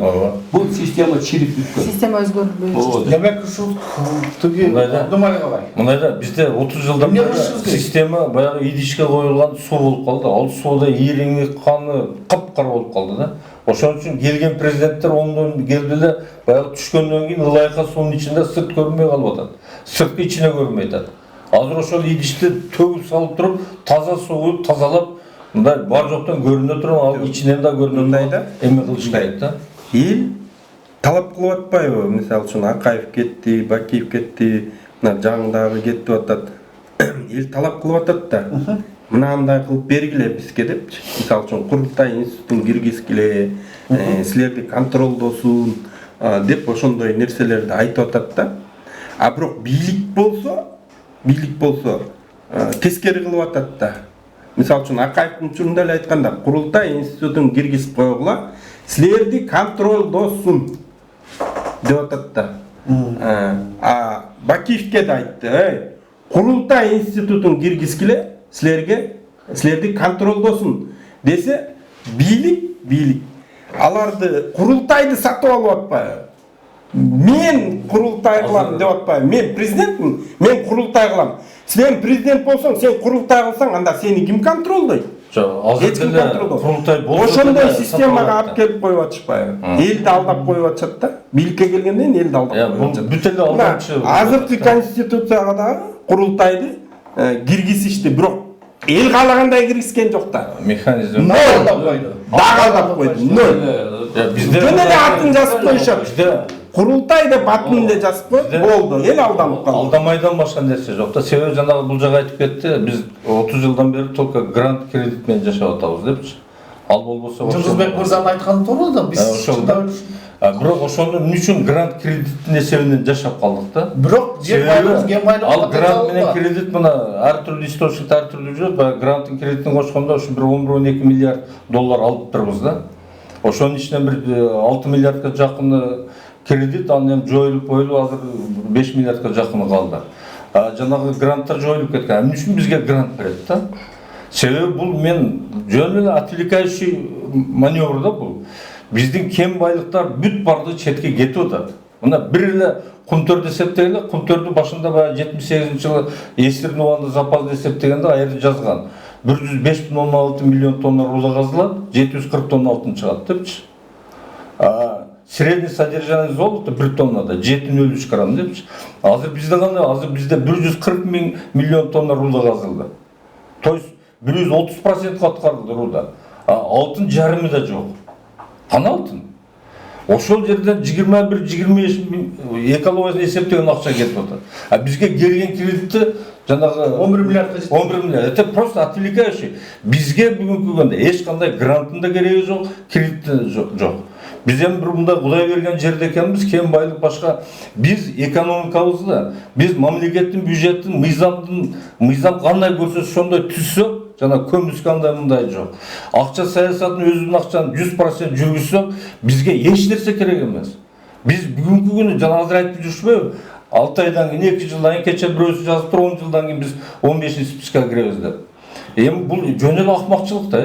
Бул система чирип бүткөн. Система өзгөрбөйт. Демек ушул тиги думай калай. Мындайда бизде 30 жылдан бери система баягы идишке коюлган суу болуп калды. Ал сууда ириңи, каны капкара болуп калды да. Ошон үчүн келген президенттер оңдон келди эле, баягы түшкөндөн кийин ылайка суунун ичинде сырт көрүнбөй калып атат. Сырткы ичине көрүнбөй атат. Азыр ошол идишти төгүп салып туруп, таза суу тазалап, мындай бар жоктон көрүнө туруп, ал ичинен да көрүнөй да. Эме кылыш керек да. Эл талап кылып атпайбы? Мисалы үчүн Акаев кетти, Бакиев кетти, мына жаңдагы кетип атат. Эл талап кылып атат да. Мынандай кылып бергиле бизге депчи. Мисалы үчүн курултай институтун киргизгиле, силерди контролдосун деп ошондой нерселерди айтып атат да. А бирок бийлик болсо тескери кылып атат да. Мисалы үчүн Акаевдин учурунда эле айтканда, курултай институтун киргизип койгула, силерди контролдосун деп атат да. А Бакиевке да айтты, курултай институтун киргизгиле, силерди контролдосун десе, бийлик аларды курултайды сатып алып атпайбы? Мен курултай кылам деп атпайбы? Мен президентмин, мен курултай кылам. Сен президент болсоң, сен курултай кылсаң, анда сени ким контролдойт? Азыр деле курултай болсо ошондой системага алып келип коюп атышпайбы? Элди алдап коюп атышат да. Бийликке келгенден элди алдап коюп атышат. Бүт эле алдамчы. Азыркы конституцияга дагы курултайды киргизишти, бирок эл каалагандай киргизген жок да. Механизм алдап койду. Bizde жөн эле атын жазып коюшат. Курултай деп атын эле жазып коюп, болду. Эл алданып калды. Алдамайдан башка нерсе жок да. Себеби жанагы бул жага айтып кетти. Биз 30 жылдан бери только грант кредит менен жашап атабыз депчи. Ал болбосо Журузбек мырзанын айтканы туура да. Биз бирок ошону эмне үчүн грант кредиттин эсебинен жашап калдык да. Бирок ал грант менен кредит мына ар түрдүү источник ар түрдүү жүрөт. Баягы гранттын кредитин кошкондо ушу бир 11-12 миллиард доллар алып турбуз да. Ошонун ичинен бир 6 миллиардка жакын кредит аны эми жоюлуп коюлуп, азыр 5 миллиардка жакыны калды. Жанагы гранттар жоюлуп кеткен. Эмне үчүн бизге грант берет да? Себеби бул мен жөн эле отвлекающий маневр да бул. Биздин кем байлыктар бүт барды четке кетип атат. Мына бир эле кумтөрдү эсептегенде, кумтөрдү башында баягы 78-жылы эсирин убагында запас эсептегенде аерде жазган. 105,16 миллион тонна руда казылат, 740 тонна алтын чыгат депчи. Средний содержание золота 1 тоннада 7,03 грамм депчи. Азыр бизде кандай? Азыр бизде 140 миллион тонна руда казылды. То есть 130% аткарылды руда. Алтын жарымы да жок. Кана алтын? Ошол жерден 21-25 экологиясын эсептеген акча кетип атат. Бизге келген кредитти жанагы 11 миллиардка жетти. 11 миллиард. Это просто отвлекающий. Бизге бүгүнкү күндө эч кандай гранттын да кереги жок, кредиттин жок. Биз эми бир мындай Кудай берген жерде экенбиз, кем байлык башка. Биз экономикабызда, биз мамлекеттин бюджеттин мыйзам кандай көрсөтсө ошондой түзсөк, жана көмүс кандай мындай жок. Акча саясатын өзүнүн акчаны 100% жүргүзсөк, бизге эч нерсе керек эмес. Биз бүгүнкү күнү жана азыр айтып жүрүшпөйбү? 6 айдан кийин, 2 жылдан кийин, кече бирөөсү жазып туруп 10 жылдан кийин биз 15 спискага киребиз деп. Эми бул жөн эле акмакчылык да.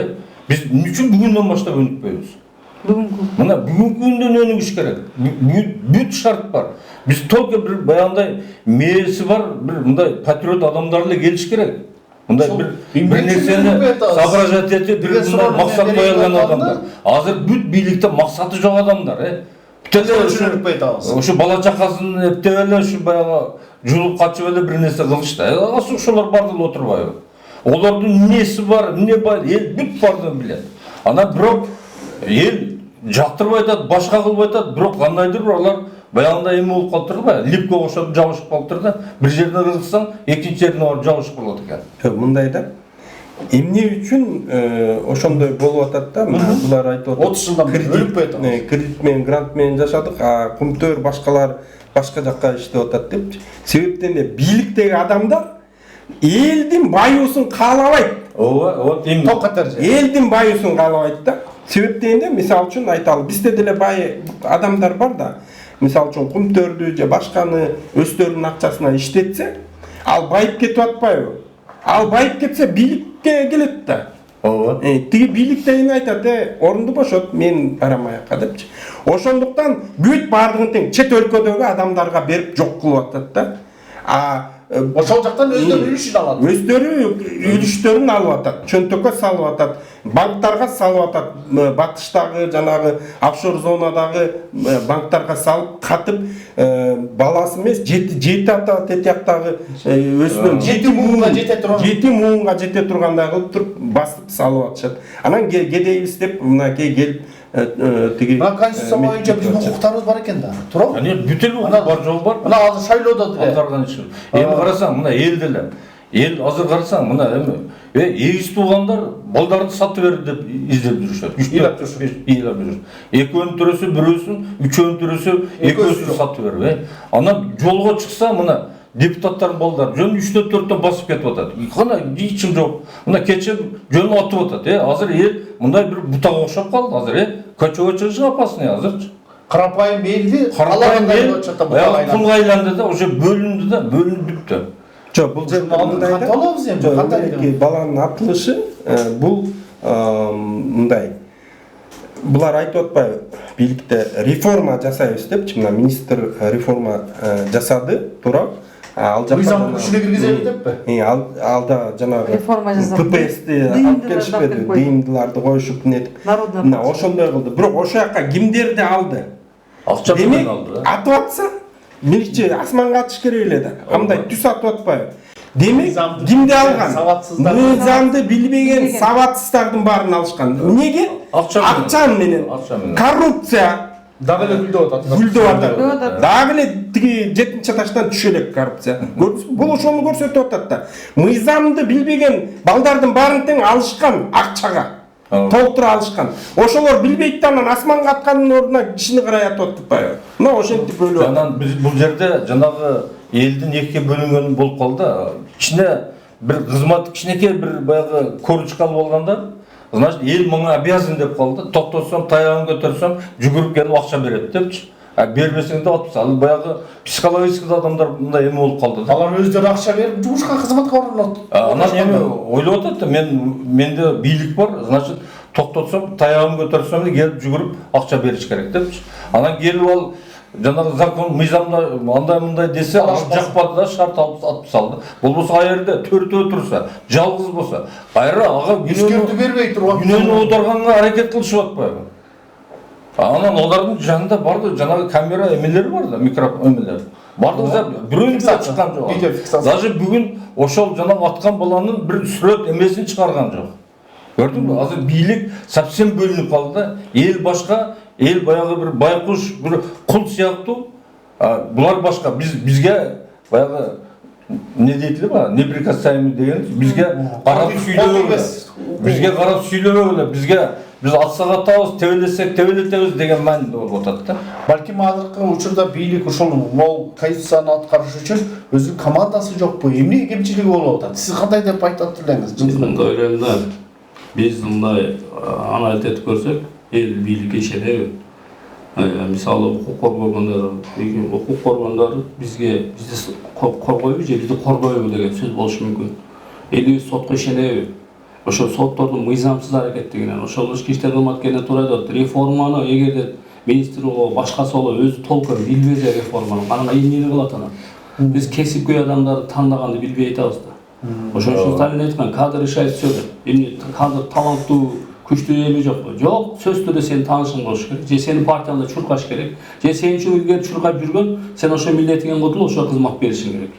Биз эмне үчүн бүгүндөн баштап өнүкпөйбүз? Мына бүгүнкү күндөн өнүгүш керек. Бүт шарт бар. Биз только бир баягындай мээси бар, бир мындай патриот адамдар эле келиш керек. Мындай бир нерсени соображать этип, бир мындай максат кое алган адамдар. Азыр бүт бийликте максаты жок адамдар, Ошо бала чакасын эптеп эле, ушу баягы жулуп качып эле бир нерсе кылышты. Ошолор барды эле отурбайбы? Олордун эмнеси бар, эмне бар, эл бүт бардын билет. Ана бирок эл жактырбай атат, башка кылбай атат, бирок кандайдыр алар баягында эме болуп калыптыр да, липке окшоп жабышып калыптыр да, бир жерине кыргызсаң, экинчи жерине барып жабышып калат экен. Мындай да. Эмне үчүн ошондой болуп атат да? Булар айтып атат. 30 жылдан бери өлүп кетет. Кредит менен, грант менен жашадык, а Кумтөр башкалар башка жакка иштеп атат деп. Себептен эле бийликтеги адамдар элдин баюусун каалабайт. Вот именно. Токкатар же. Элдин баюусун каалабайт да. Себептен эле мисалы үчүн айталы, бизде деле бай адамдар бар да. Мисалы үчүн Кумтөрдү же башканы өздөрүнүн акчасына иштетсе, ал байып кетип атпайбы? Ал байып кетсе бийликке келет да. Тиги бийлик деген айтат, орунду бошот, мен барам аякка депчи. Ошондуктан бүт бардыгын тең чет өлкөдөгү адамдарга берип жок кылып атат да. Ошол жактан өздөрү үлүшүн алат. Өздөрү үлүштөрүн алып атат, чөнтөккө салып атат, банктарга салып атат, батыштагы жанагы офшор зонадагы банктарга салып катып, баласы эмес, жети ата тетияктагы өзүнүн жети муунга жете тургандай кылып туруп басып салып атышат. Анан кедейбиз деп мынакей келип тиги Мына конституция боюнча биздин укуктарыбыз бар экен да. Туурабы? Бүт эл бар жол бар. Мына азыр шайлоодо деле. Атарган иши. Эми карасаң, мына эл деле. Эл азыр карасаң, мына эми эгиз туугандар балдарды сатып берди деп издеп жүрүшөт. Ыйлап жүрүшөт. Экөөнүн төрөсө бирөөсүн, үчөөнүн төрөсө экөөсүн сатып берип. Анан жолго чыкса мына депутаттардын балдары жөн 3-төн 4-төн басып кетип атат. Кана ичим жок. Мына кече жөн атып атат. Азыр эл мындай бир бутага окшоп калды азыр. Көчөгө чыгыш опасный азырчы. Карапайым элди пулга айланды да, уже бөлүндү да, бөлүнүп бүттү. Жок, бул жерде мындай да. Кандай баланын атылышы бул мындай. Булар айтып атпайбы? Бийликте реформа жасайбыз депчи, мына министр реформа жасады, туурабы? Ал жакта мыйзамды күчүнө киргизели деппи? Алда жанагы Реформа жасап, ППСти алып келишпеди, дыйымдыларды коюшуп нетип. Мына ошондой кылды. Бирок ошол жака кимдерди алды? Акча менен алды. Атып атса, миличи асманга атыш керек эле да. Кандай түс атып атпайбы? Демек, кимди алган? Мыйзамды билбеген сабатсыздардын баарын алышкан. Эмнеге? Акча менен. Коррупция дагы эле гүлдөп атат. Дагы эле тиги 7-этаждан түшө элек коррупция. Бул ошону көрсөтүп атат да. Мыйзамды билбеген балдардын баарын тең алышкан акчага. Толтура алышкан. Ошолор билбейт да, анан асманга аткандын ордуна кишини карай атып атпайбы? Мына ошентип бөлүп. Анан биз бул жерде жанагы элдин экиге бөлүнгөнү болуп калды. Кичине бир кызмат, кичинекей бир баягы коручка алып алганда, значит, эл мага обязан деп калды. Токтосом, таягын көтөрсөм, жүгүрүп келип акча берет депчи. Бербесең да атпса, ал баягы психологический адамдар мындай эме болуп калды. Алар өздөрү акча берип, жумушка кызматка орнот. Анан эми ойлоп атат да, менде бийлик бар, значит, токтотсом, таягын көтөрсөм келип жүгүрүп акча бериш керек депчи. Анан келип ал жанагы закон мыйзамда андай десе, ал жакпады да, шарт алып салды. Болбосо аерде төртөө турса, жалгыз болсо, кайра ага күнөөнү бербей турган. Күнөөнү оодарганга аракет кылышып атпайбы? Анан олардын жанында барды жанагы камера эмелери бар да, микрофон эмелери. Бардыгы бирөөнү да чыккан жок. Даже бүгүн ошол жанагы аткан баланын бир сүрөт эмесин чыгарган жок. Көрдүңбү? Азыр бийлик совсем бөлүнүп калды да. Эл башка, эл баягы бир байкуш, бир кул сыяктуу. Булар башка. Бизге баягы не дейтили ба? Неприкасаемый деген бизге карап сүйлөбөгүлө. Бизге карап сүйлөбөгүлө. Биз атсак атабыз, тебелесек тебелетебиз деген маанидө болуп атат да. Балким азыркы учурда бийлик ушул могул конституцияны аткарыш үчүн өзүнүн командасы жокпу? Эмне кемчилиги болуп атат? Сиз кандай деп айтат элеңиз? Мен ойлойм да, биз мындай анализ этип көрсөк, эл бийликке ишенеби? Мисалы укук коргондор бизди коргойбу же бизди коргойбу деген сөз болушу мүмкүн. Элибиз сотко ишенеби? Ошол соттордун мыйзамсыз аракеттигинен, ошол ички иштер кызматкерлерine туура айтат. Реформаны эгерде министр болобу, башкасы болобу өзү толкун билбесе реформаны, анан эмнени кылат анан? Биз кесипкөй адамдарды тандаганды билбей атабыз да. Ошон үчүн Сталин айткан, кадр решает всё деп. Эмне кадр таланттуу, күчтүү эми жокпу? Жок, сөздө да сенин таанышың болуш керек, же сенин партияңда чуркаш керек, же сен үчүн илгери чуркап жүргөн, сен ошо миллетиңен кутулуп ошо кызмат беришиң керек.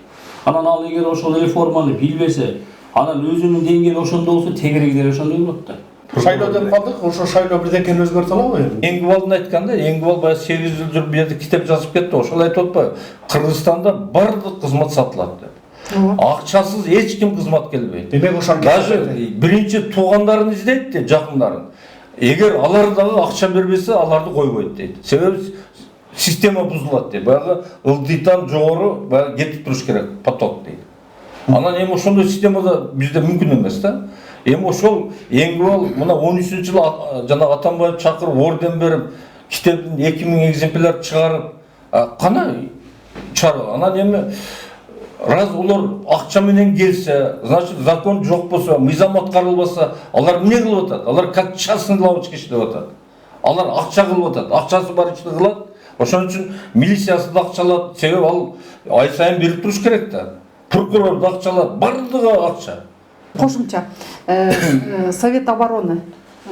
Анан ал эгер ошол реформаны билбесе, анан өзүнүн деңгээли ошондой болсо, тегереги деле ошондой болот да. Шайлоо деп калдык, ошо шайлоо бирдекени өзгөртө алабы эми? Энгибалдын айтканда, Энгибал баягы 8 жыл жүрүп бу жерде китеп жазып кетти, ошол айтып атпайбы? Кыргызстанда бардык кызмат сатылат деп. Акчасыз эч ким кызмат келбейт. Демек ошо Даже биринчи туугандарын издейт де, жакындарын. Эгер алар дагы акча бербесе, аларды койбойт дейт. Себеби система бузулат дейт. Баягы ылдыйтан жогору баягы кетип туруш керек, поток дейт. Анан эми ошондой системада бизде мүмкүн эмес да. Эми ошол Энгибал мына 13-жылы жана Атамбаев чакырып орден берип, китептин 2000 экземпляр чыгарып, кана чыгарып. Анан эми раз улар акча менен келсе, значит закон жок болсо, мыйзам аткарылбаса, алар эмне кылып атат? Алар как частный лавочка иштеп атат. Алар акча кылып атат, акчасы бар ишти кылат. Ошон үчүн милициясы да акча алат, себеби ал ай сайын берип туруш керек да. Прокурор да акча алат, бардыгы акча. Кошумча Совет обороны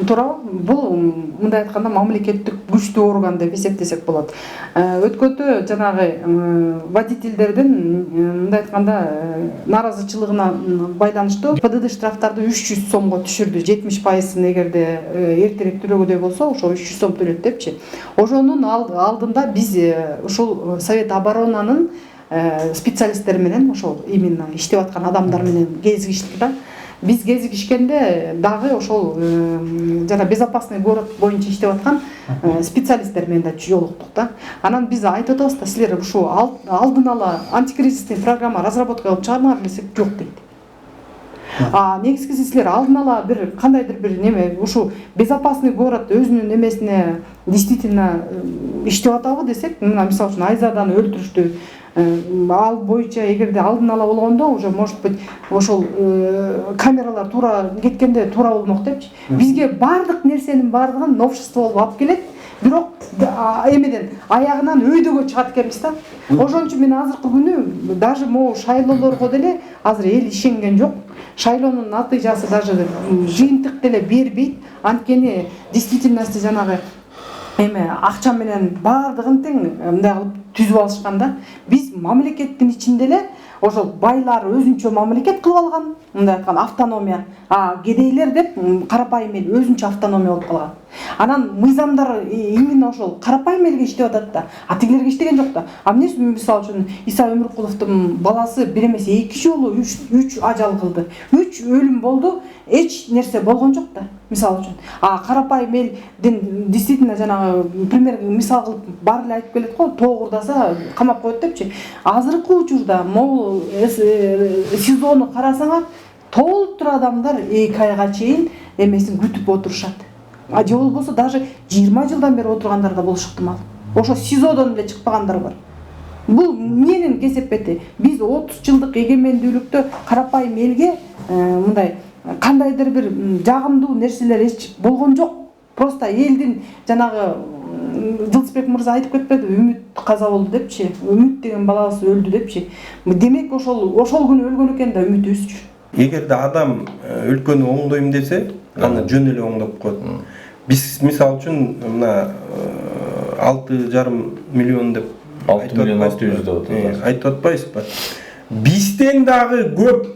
туурабы? Бул мындай айтканда мамлекеттик күчтүү орган деп эсептесек болот. Өткөндө жанагы водительдердин мындай айтканда нааразычылыгына байланыштуу ПДД штрафтарды 300 сомго түшүрдү. 70%-ын эгерде эртерээк төлөгөдөй болсо, ошо 300 сом төлөт депчи. Ошонун алдында биз ушул Совет оборонанын специалисттер менен, ошол именно иштеп аткан адамдар менен кезигиштик да. Биз кезигишкенде дагы ошол жана безопасный город боюнча иштеп аткан специалисттер менен да жолуктук да. Анан биз айтып атабыз да, силер ушул алдын ала антикризисный программа разработка кылып чыгармаңар десек, жок дейт. Негизгиси силер алдын ала бир кандайдыр бир неме, ушу безопасный город өзүнүн эмесине действительно иштеп атабы десек, мына мисалы үчүн Айзаданы өлтүрүштү, ал боюнча эгерде алдын ала болгондо уже может быть ошол камералар туура кеткенде туура болмок депчи. Бизге бардык нерсенин бардыгын новшество болуп алып келет, бирок эмеден аягынан өйдөгө чыгат экенбиз да. Ошон үчүн мен азыркы күнү даже могу шайлоолорго деле азыр эл ишенген жок. Шайлоонун натыйжасы даже жыйынтык деле бербейт. Анткени действительности жанагы эме акча менен бардыгын тең мындай кылып түзүп алышканда, биз мамлекеттин ичинде эле ошол байлар өзүнчө мамлекет кылып алган, мындай айткан автономия, кедейлер деп карапайым эл өзүнчө автономия болуп калган. Анан мыйзамдар именно ошол карапайым элге иштеп атат да, тигилерге иштеген жок да. Эмнеси мисалы үчүн Иса Өмүркуловдун баласы бир эмес 2 жолу 3 ажал кылды, 3 өлүм болду, эч нерсе болгон жок да. Мисалы үчүн, карапайым элдин действительно жанагы пример мисал кылып баары эле айтып келет го, тоогурдаса камап коет депчи. Азыркы учурда могул СИЗОну карасаңар, толуптур адамдар 2 айга чейин эмесин күтүп отурушат. Же болбосо даже 20 жылдан бери отургандар да болушу ыктымал. Ошо СИЗОдон эле чыкпагандар бар. Бул менин кесепети. Биз 30 жылдык эгемендүүлүктө карапайым элге мындай кандайдыр бир жагымдуу нерселер эч болгон жок. Просто элдин жанагы Жылысбек мырза айтып кетпеди, үмүт каза болду депчи. Үмүт деген баласы өлдү депчи. Демек ошол күнү өлгөн экен да үмүтүбүзчү. Эгерде адам өлкөнү оңдойм десе, аны жөн эле оңдоп коет. Биз мисалы үчүн мына 6,5 миллион деп 6 миллион 600 деп атат. Айтып атпайсызбы? Бизден дагы көп,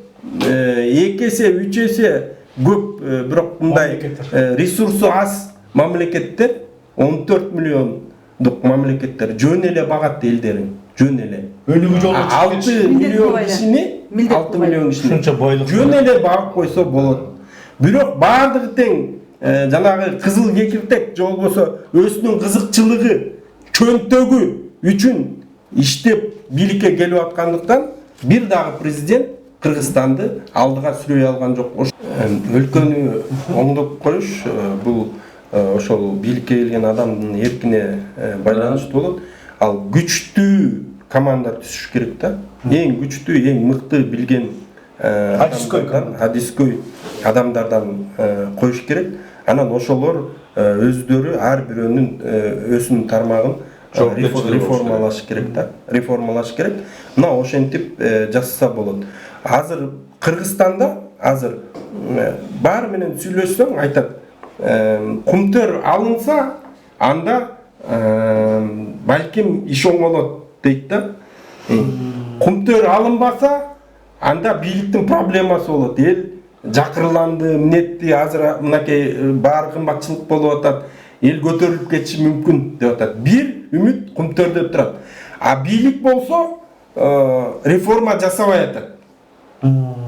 2 эсе, 3 эсе көп, бирок мындай ресурсу аз мамлекеттер, 14 миллиондук мамлекеттер жөн эле багат элдерин, жөн эле. Өлүгү жолу 6 миллион кишини, 6 миллион кишини Ушунча бойлук жөн эле багып койсо болот. Бирок бардыгы тең жанагы кызыл кекиртек же болбосо өзүнүн кызыкчылыгы, чөнтөгү үчүн иштеп бийликке келип аткандыктан бир дагы президент Кыргызстанды алдыга сүрөй алган жок. Өлкөнү оңдоп коюш бул ошол бийликке келген адамдын эркине байланыштуу болот. Ал күчтүү команда түзүш керек да. Эң күчтүү, эң мыкты билген адискөй адамдардан коюш керек. Анан ошолор өздөрү ар бирөөнүн өзүнүн тармагын реформалаш керек да. Реформалаш керек. Мына ошентип жасаса болот. Азыр Кыргызстанда азыр баары менен сүйлөшсөң айтат, кумтөр алынса, анда балким иш оңолот дейт да. Кумтөр алынбаса, анда бийликтин проблемасы болот. Эл жакырланды, нетти, азыр мынакей баары кымбатчылык болуп атат, эл көтөрүлүп кетиши мүмкүн деп атат. Бир үмүт Кумтөрдө турат. А бийлик болсо реформа жасабай атат.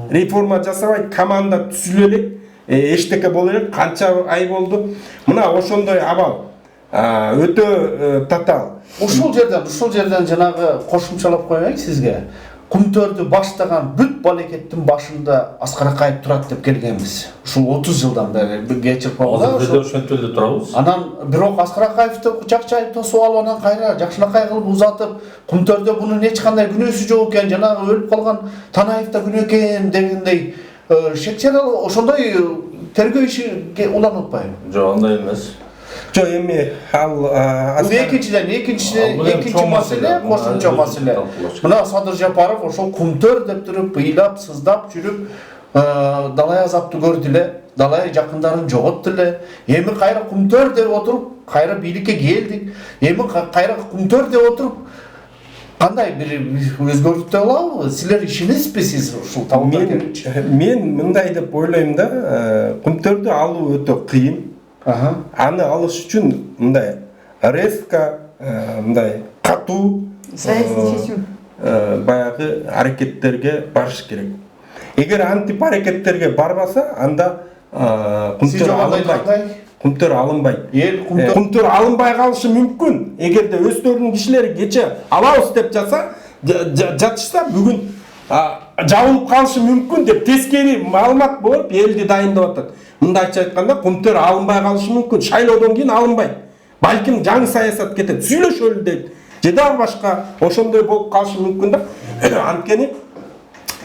Реформа жасабайт, команда түзүлө элек, эчтеке боло элек, канча ай болду. Мына ошондой абал өтө татаал. Ушул жерден жанагы кошумчалап коеюн сизге. Кумтөрдү баштаган бүт балекеттин башында Аскар Акаев турат деп келгенбиз. Ушул 30 жылдан бери кечирип койгонда. Азыр биз ошентип эле турабыз. Анан бирок Аскар Акаевди жакчайып тосуп алып, анан кайра жакшынакай кылып узатып, Кумтөрдө бунун эч кандай күнөөсү жок экен, жанагы өлүп калган Танаев да күнөө экен дегендей шекчерал ошондой тергөө иши уланып атпайбы? Жок, андай эмес. Жок, эми ал экинчи маселе, кошумча маселе. Мына Садыр Жапаров ошол Кумтөр деп туруп, ыйлап, сыздап жүрүп, далай азапты көрдү эле, далай жакындарын жоготту эле. Эми кайра Кумтөр деп отуруп, кайра бийликке келдик. Эми кайра Кумтөр деп отуруп, кандай бир өзгөртүп алабы? Силер ишенесизби сиз ушул табылга? Мен мындай деп ойлойм да, Кумтөрдү алуу өтө кыйын. Аны алыш үчүн мындай резко, мындай катуу саясий чечим баягы аракеттерге барыш керек. Эгер антип аракеттерге барбаса, анда Кумтөр алынбайт. Кумтөр алынбай калышы мүмкүн. Эгерде өздөрүнүн кишилери кече алабыз деп жатышса, бүгүн жабылып калышы мүмкүн деп тескери маалымат болуп элди дайындап атат. Мындайча айтканда, Кумтөр алынбай калышы мүмкүн. Шайлоодон кийин алынбайт. Балким жаңы саясат кетет, сүйлөшөлү дейт. Же дагы башка ошондой болуп калышы мүмкүн да. Анткени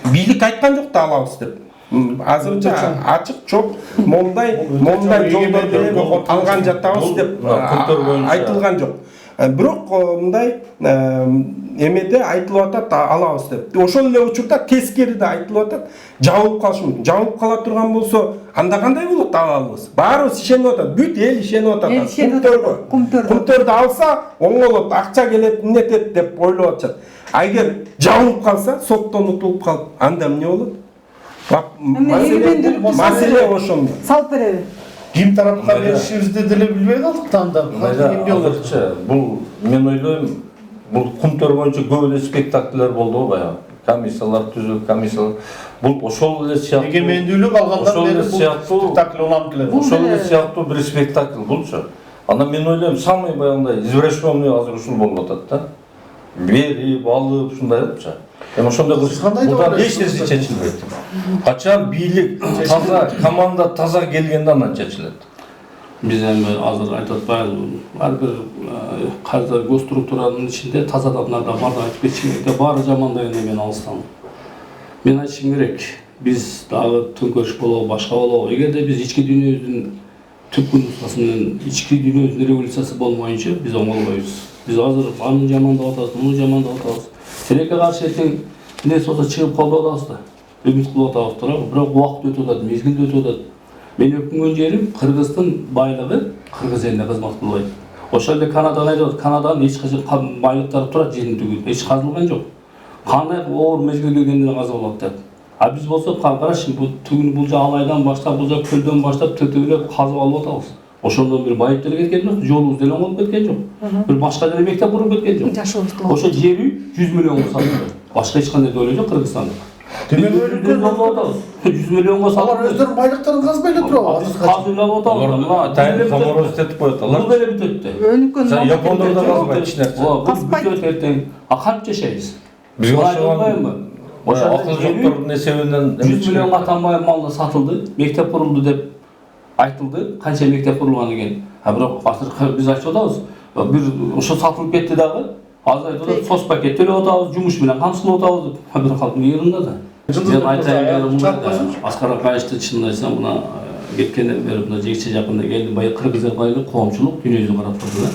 бийлик айткан жок да алабыз деп. Азырынча ачык чоп мондай жолдор менен алган жатабыз деп айтылган жок. Бирок мындай эмеде айтылып атат алабыз деп. Ошол эле учурда тескери да айтылып атат, жабылып калышы мүмкүн. Жабылып кала турган болсо, анда кандай болот алабыз? Баарыбыз ишенип атат, бүт эл ишенип атат. Кумтөрдү алса, оңолот, акча келет, нетет деп ойлоп атышат. А эгер жабылып калса, соттон утулуп калып, анда эмне болот? Маселе ошондо. салып береби. Ким тарапка беришибизди деле билбей калдык да анда. Азырча бул мен ойлойм, бул Кумтөр боюнча көп эле спектакльлер болду баягы. Комиссиялар түзүлүп, комиссиялар. Бул ошол эле сыяктуу. Эгемендүүлүк алгандан бери спектакль уланып келет. Ошол эле сыяктуу бир спектакль булчу. Анан мен ойлойм, самый баягындай извращенный азыр ушул болуп атат да. Берип, алып, ушундайчы. Эми ошондой кылып эч нерсе чечилбейт. Качан бийлик таза, команда таза келгенде анан чечилет. Биз эми азыр айтып атпайбызбы? Ар бир кайсы госструктуранын ичинде таза адамдар да бар, айтып кетишим керек. Баары жамандай мен алыстамын. Мен айтышым керек, биз дагы төңкөрүш болобу, башка болобу, эгерде биз ички дүйнөбүздүн түпкү нускасы менен ички дүйнөбүздүн революциясы болмоюнча биз оңолбойбуз. Биз азыр аны жамандап атабыз, муну жамандап атабыз. Тилекке каршы эртең эмнеси болсо чыгып колдоп атабыз да. Үмүт кылып атабыз да, бирок убакыт өтүп атат, мезгил өтүп атат. Мен өкүнгөн жерим Кыргыздын байлыгы Кыргыз элине кызмат кылбайт. Ошол эле Канаданы айтып, Канаданын эч качан байлыктары турат жердин түгүн, эч казылган жок. Кандай оор мезгил келгенде каза болот деп. А биз болсо карашы, бул түгүн бул алайдан баштап, бул көлдөн баштап төтөгүлөп казып алып атабыз. Ошондон бир байып деле кеткен жок, жолубуз деле оңолуп кеткен жок. Бир башка деле мектеп куруп кеткен жок. Ошо жери 100 миллионго сатылды. Башка эч кандай дөөлө жок Кыргызстанда. Демек өлкөнү алып атабыз. 100 миллионго Алар өздөрүнүн байлыктарын казбай эле турабы? Казып алып атабыз. Мына тайын комороз этип коет алар. Бул деле бүтөт. Өлкөнү Япондордо казбайт эч нерсе. Бүтөт эртең. А кантип жашайбыз? Бизге окшогон акыл жоктордун эсебинен 100 миллионго тамбай малды сатылды, мектеп курулду деп айтылды. Канча мектеп курулган экен. А бирок азыр биз айтып атабыз. Бир ошо сатылып кетти дагы. Азыр айтып атат, сос пакет төлөп атабыз, жумуш менен камсылап атабыз деп. Бирок калдын йырында да. Мен айтайын дегеним Аскар Акаевди чынын айтсам, мына кеткенден бери мына жекче жакында келди, баягы кыргыз эле коомчулук дүйнөсүн карап турду да.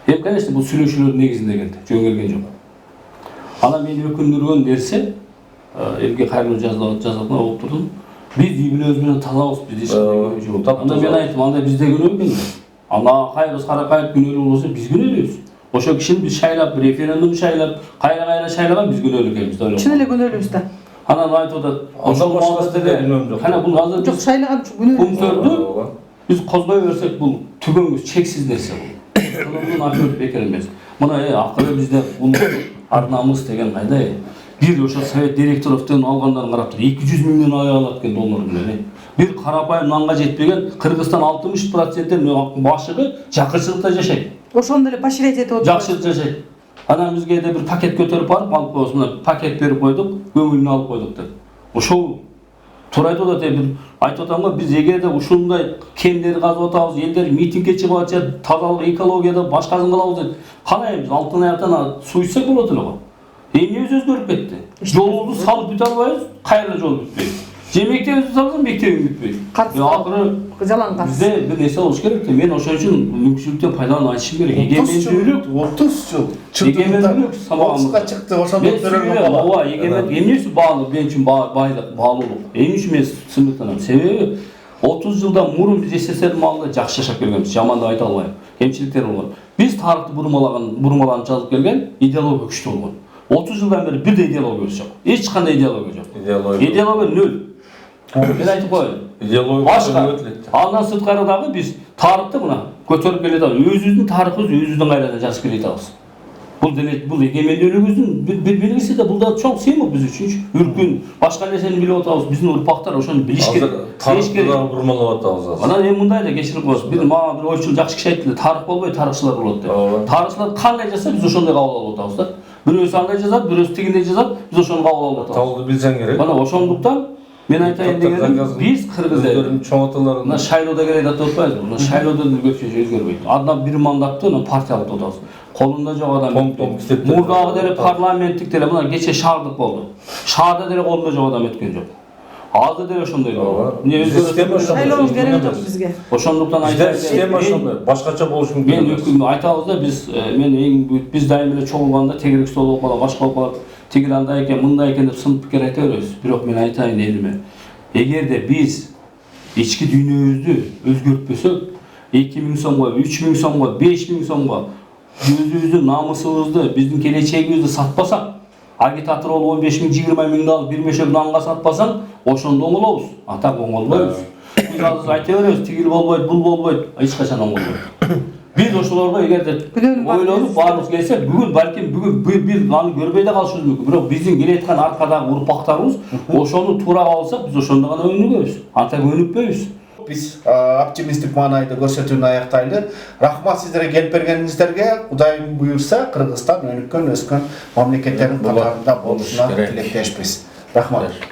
Эми конечно бул сүйлөшүүлөр негизинде келди, жөн келген жок. Анан мени өкүндүргөн нерсе, элге кайрылуу жазатына болуп турдум. Биз үй-бүлөбүз менен тазабыз, биз эч кандай күнөө жок. Анда мен айттым, анда бизде күнөө экен. Ана кайра Саракаев күнөөлүү болсо биз күнөөлүүбүз. Ошо кишини биз шайлап, референдум шайлап, кайра шайлаган биз күнөөлүү экенбиз деп ойлойм. Чын эле күнөөлүүбүз да. Анан айтып атат. Андан башкасын да билмем жок. Кана бул азыр Жок, шайлаган күнү пунктөрдү биз козгой берсек бул түгөнгүс чексиз нерсе бул. Мунун акыбет бекер эмес. Мына акыры бизде бул арнамыз деген кайда? Бир ошо совет директоровдон алгандарын карап тур 200 миңден ай алат экен доллар менен. Бир карапайым нанга жетпеген Кыргызстан 60% башыгы жакырчылыкта жашайт. ошондо эле поощрять этип отур. Жакшы жашайт. Анан бизге бир пакет көтөрүп барып алып коесуна пакет берип койдук, көңүлүнө алып койдук деп. Ошол туура айтып атат, бир айтып атам го, биз эгерде ушундай кемдерди казып атабыз, элдер митингге чыгып атышат, тазалык, экологияда башкасын кылабыз деп. Кандай биз алтын аяктан суйсак болот эле го. Эмне өзгөрүп кетти? Жолубузду салып бүтө албайбыз, кайра жол бүтпөйт. Же мектебибизди салсам мектебим бүтпөйт. Акыры жалаң каршы. Бизде бир нерсе болуш керек да. Мен ошон үчүн мүмкүнчүлүктөн пайдаланып айтышым керек. Эгемендүүлүк 30 жыл. Эгемендүүлүк Отузга чыкты, ошондо төрөлгөн бала. ооба, эгемендүүлүк эмне үчүн баалуу, мен үчүн байлык, баалуулук. Эмне үчүн мен сыныктанам? Себеби 30 жылдан мурун биз СССР маалында жакшы жашап келгенбиз, жаман деп айта албайм. Кемчиликтер болгон. Биз тарыхты бурмаланып жазып келген, идеология күчтүү болгон. 30 жылдан бери бирдей идеологиябыз жок. Эч кандай идеология жок. Идеология нөл. Мен айтып коеюн. Идеология Башка. Андан сырткары дагы биз тарыхты мына көтөрүп келе атабыз. Өзүбүздүн тарыхыбызды өзүбүздүн кайрадан жазып келе атабыз. Бул демек бул эгемендүүлүгүбүздүн бир белгиси да, бул да чоң сыймык биз үчүн. Үркүн, башка нерсени билип атабыз. Биздин урпактар ошону билиш керек. Тарыхты да бурмалап атабыз азыр. Анан эми мындай да кечирип коесуз. Бир мага бир ойчул жакшы киши айтты, тарых болбой тарыхчылар болот деп. Тарыхчылар кандай жазса биз ошондой кабыл алып атабыз да. Бирөөсү андай жазат, бирөөсү тигиндей жазат, биз ошону кабыл алып атабыз. Табылды билсең керек. Мына ошондуктан мен айтайын дегеним, биз кыргыз элдерин чоң аталарын мына шайлоодо келет деп атпайбызбы? Мына шайлоодо көпчүлүк өзгөрбөйт. Адам бир мандатты партиялык деп атабыз. Колунда жок адам. Мурдагы деле парламенттик деле мына кече шаардык болду. Шаарда деле колунда жок адам өткөн жок. Азыр деле ошондой. Эмне өзгөрөт? Шайлоо кереги жок бизге. Ошондуктан айтайын. Система ошондой, башкача болушу мүмкүн. Мен өкүм айтабыз да, мен эң бүт биз дайым эле чогулганда тегерек стол болуп калат, башка болуп калат. Тигил андай экен, мындай экен деп сын пикир айта беребиз. Бирок мен айтайын элиме. Эгерде биз ички дүйнөбүздү өзгөртпөсөк, 2000 сомго, 3000 сомго, 5000 сомго өзүбүздүн намысыбызды, биздин келечегибизди сатпасак, агитатор болуп 15 миң, 20 миңди алып бир мешок нанга сатпасаң, ошондо оңолобуз. Атак оңолбойбуз. Биз азыр айта беребиз, тигил болбойт, бул болбойт, эч качан оңолбойт. Биз ошолорго эгерде ойлонуп баарыбыз келсе, бүгүн балким бир аны көрбөй да калышыбыз мүмкүн. Бирок биздин келе аткан аркадагы урпактарыбыз ошону туура калсак, биз ошондо гана өнүгөбүз. Антак өнүкпөйбүз. Биз оптимисттик маанайды көрсөтүүнү аяктайлы. Рахмат сиздерге келип бергениңиздерге. Кудайым буйрса, Кыргызстан өнүккөн, өскөн мамлекеттердин катарында болушуна тилектешпиз. Рахмат.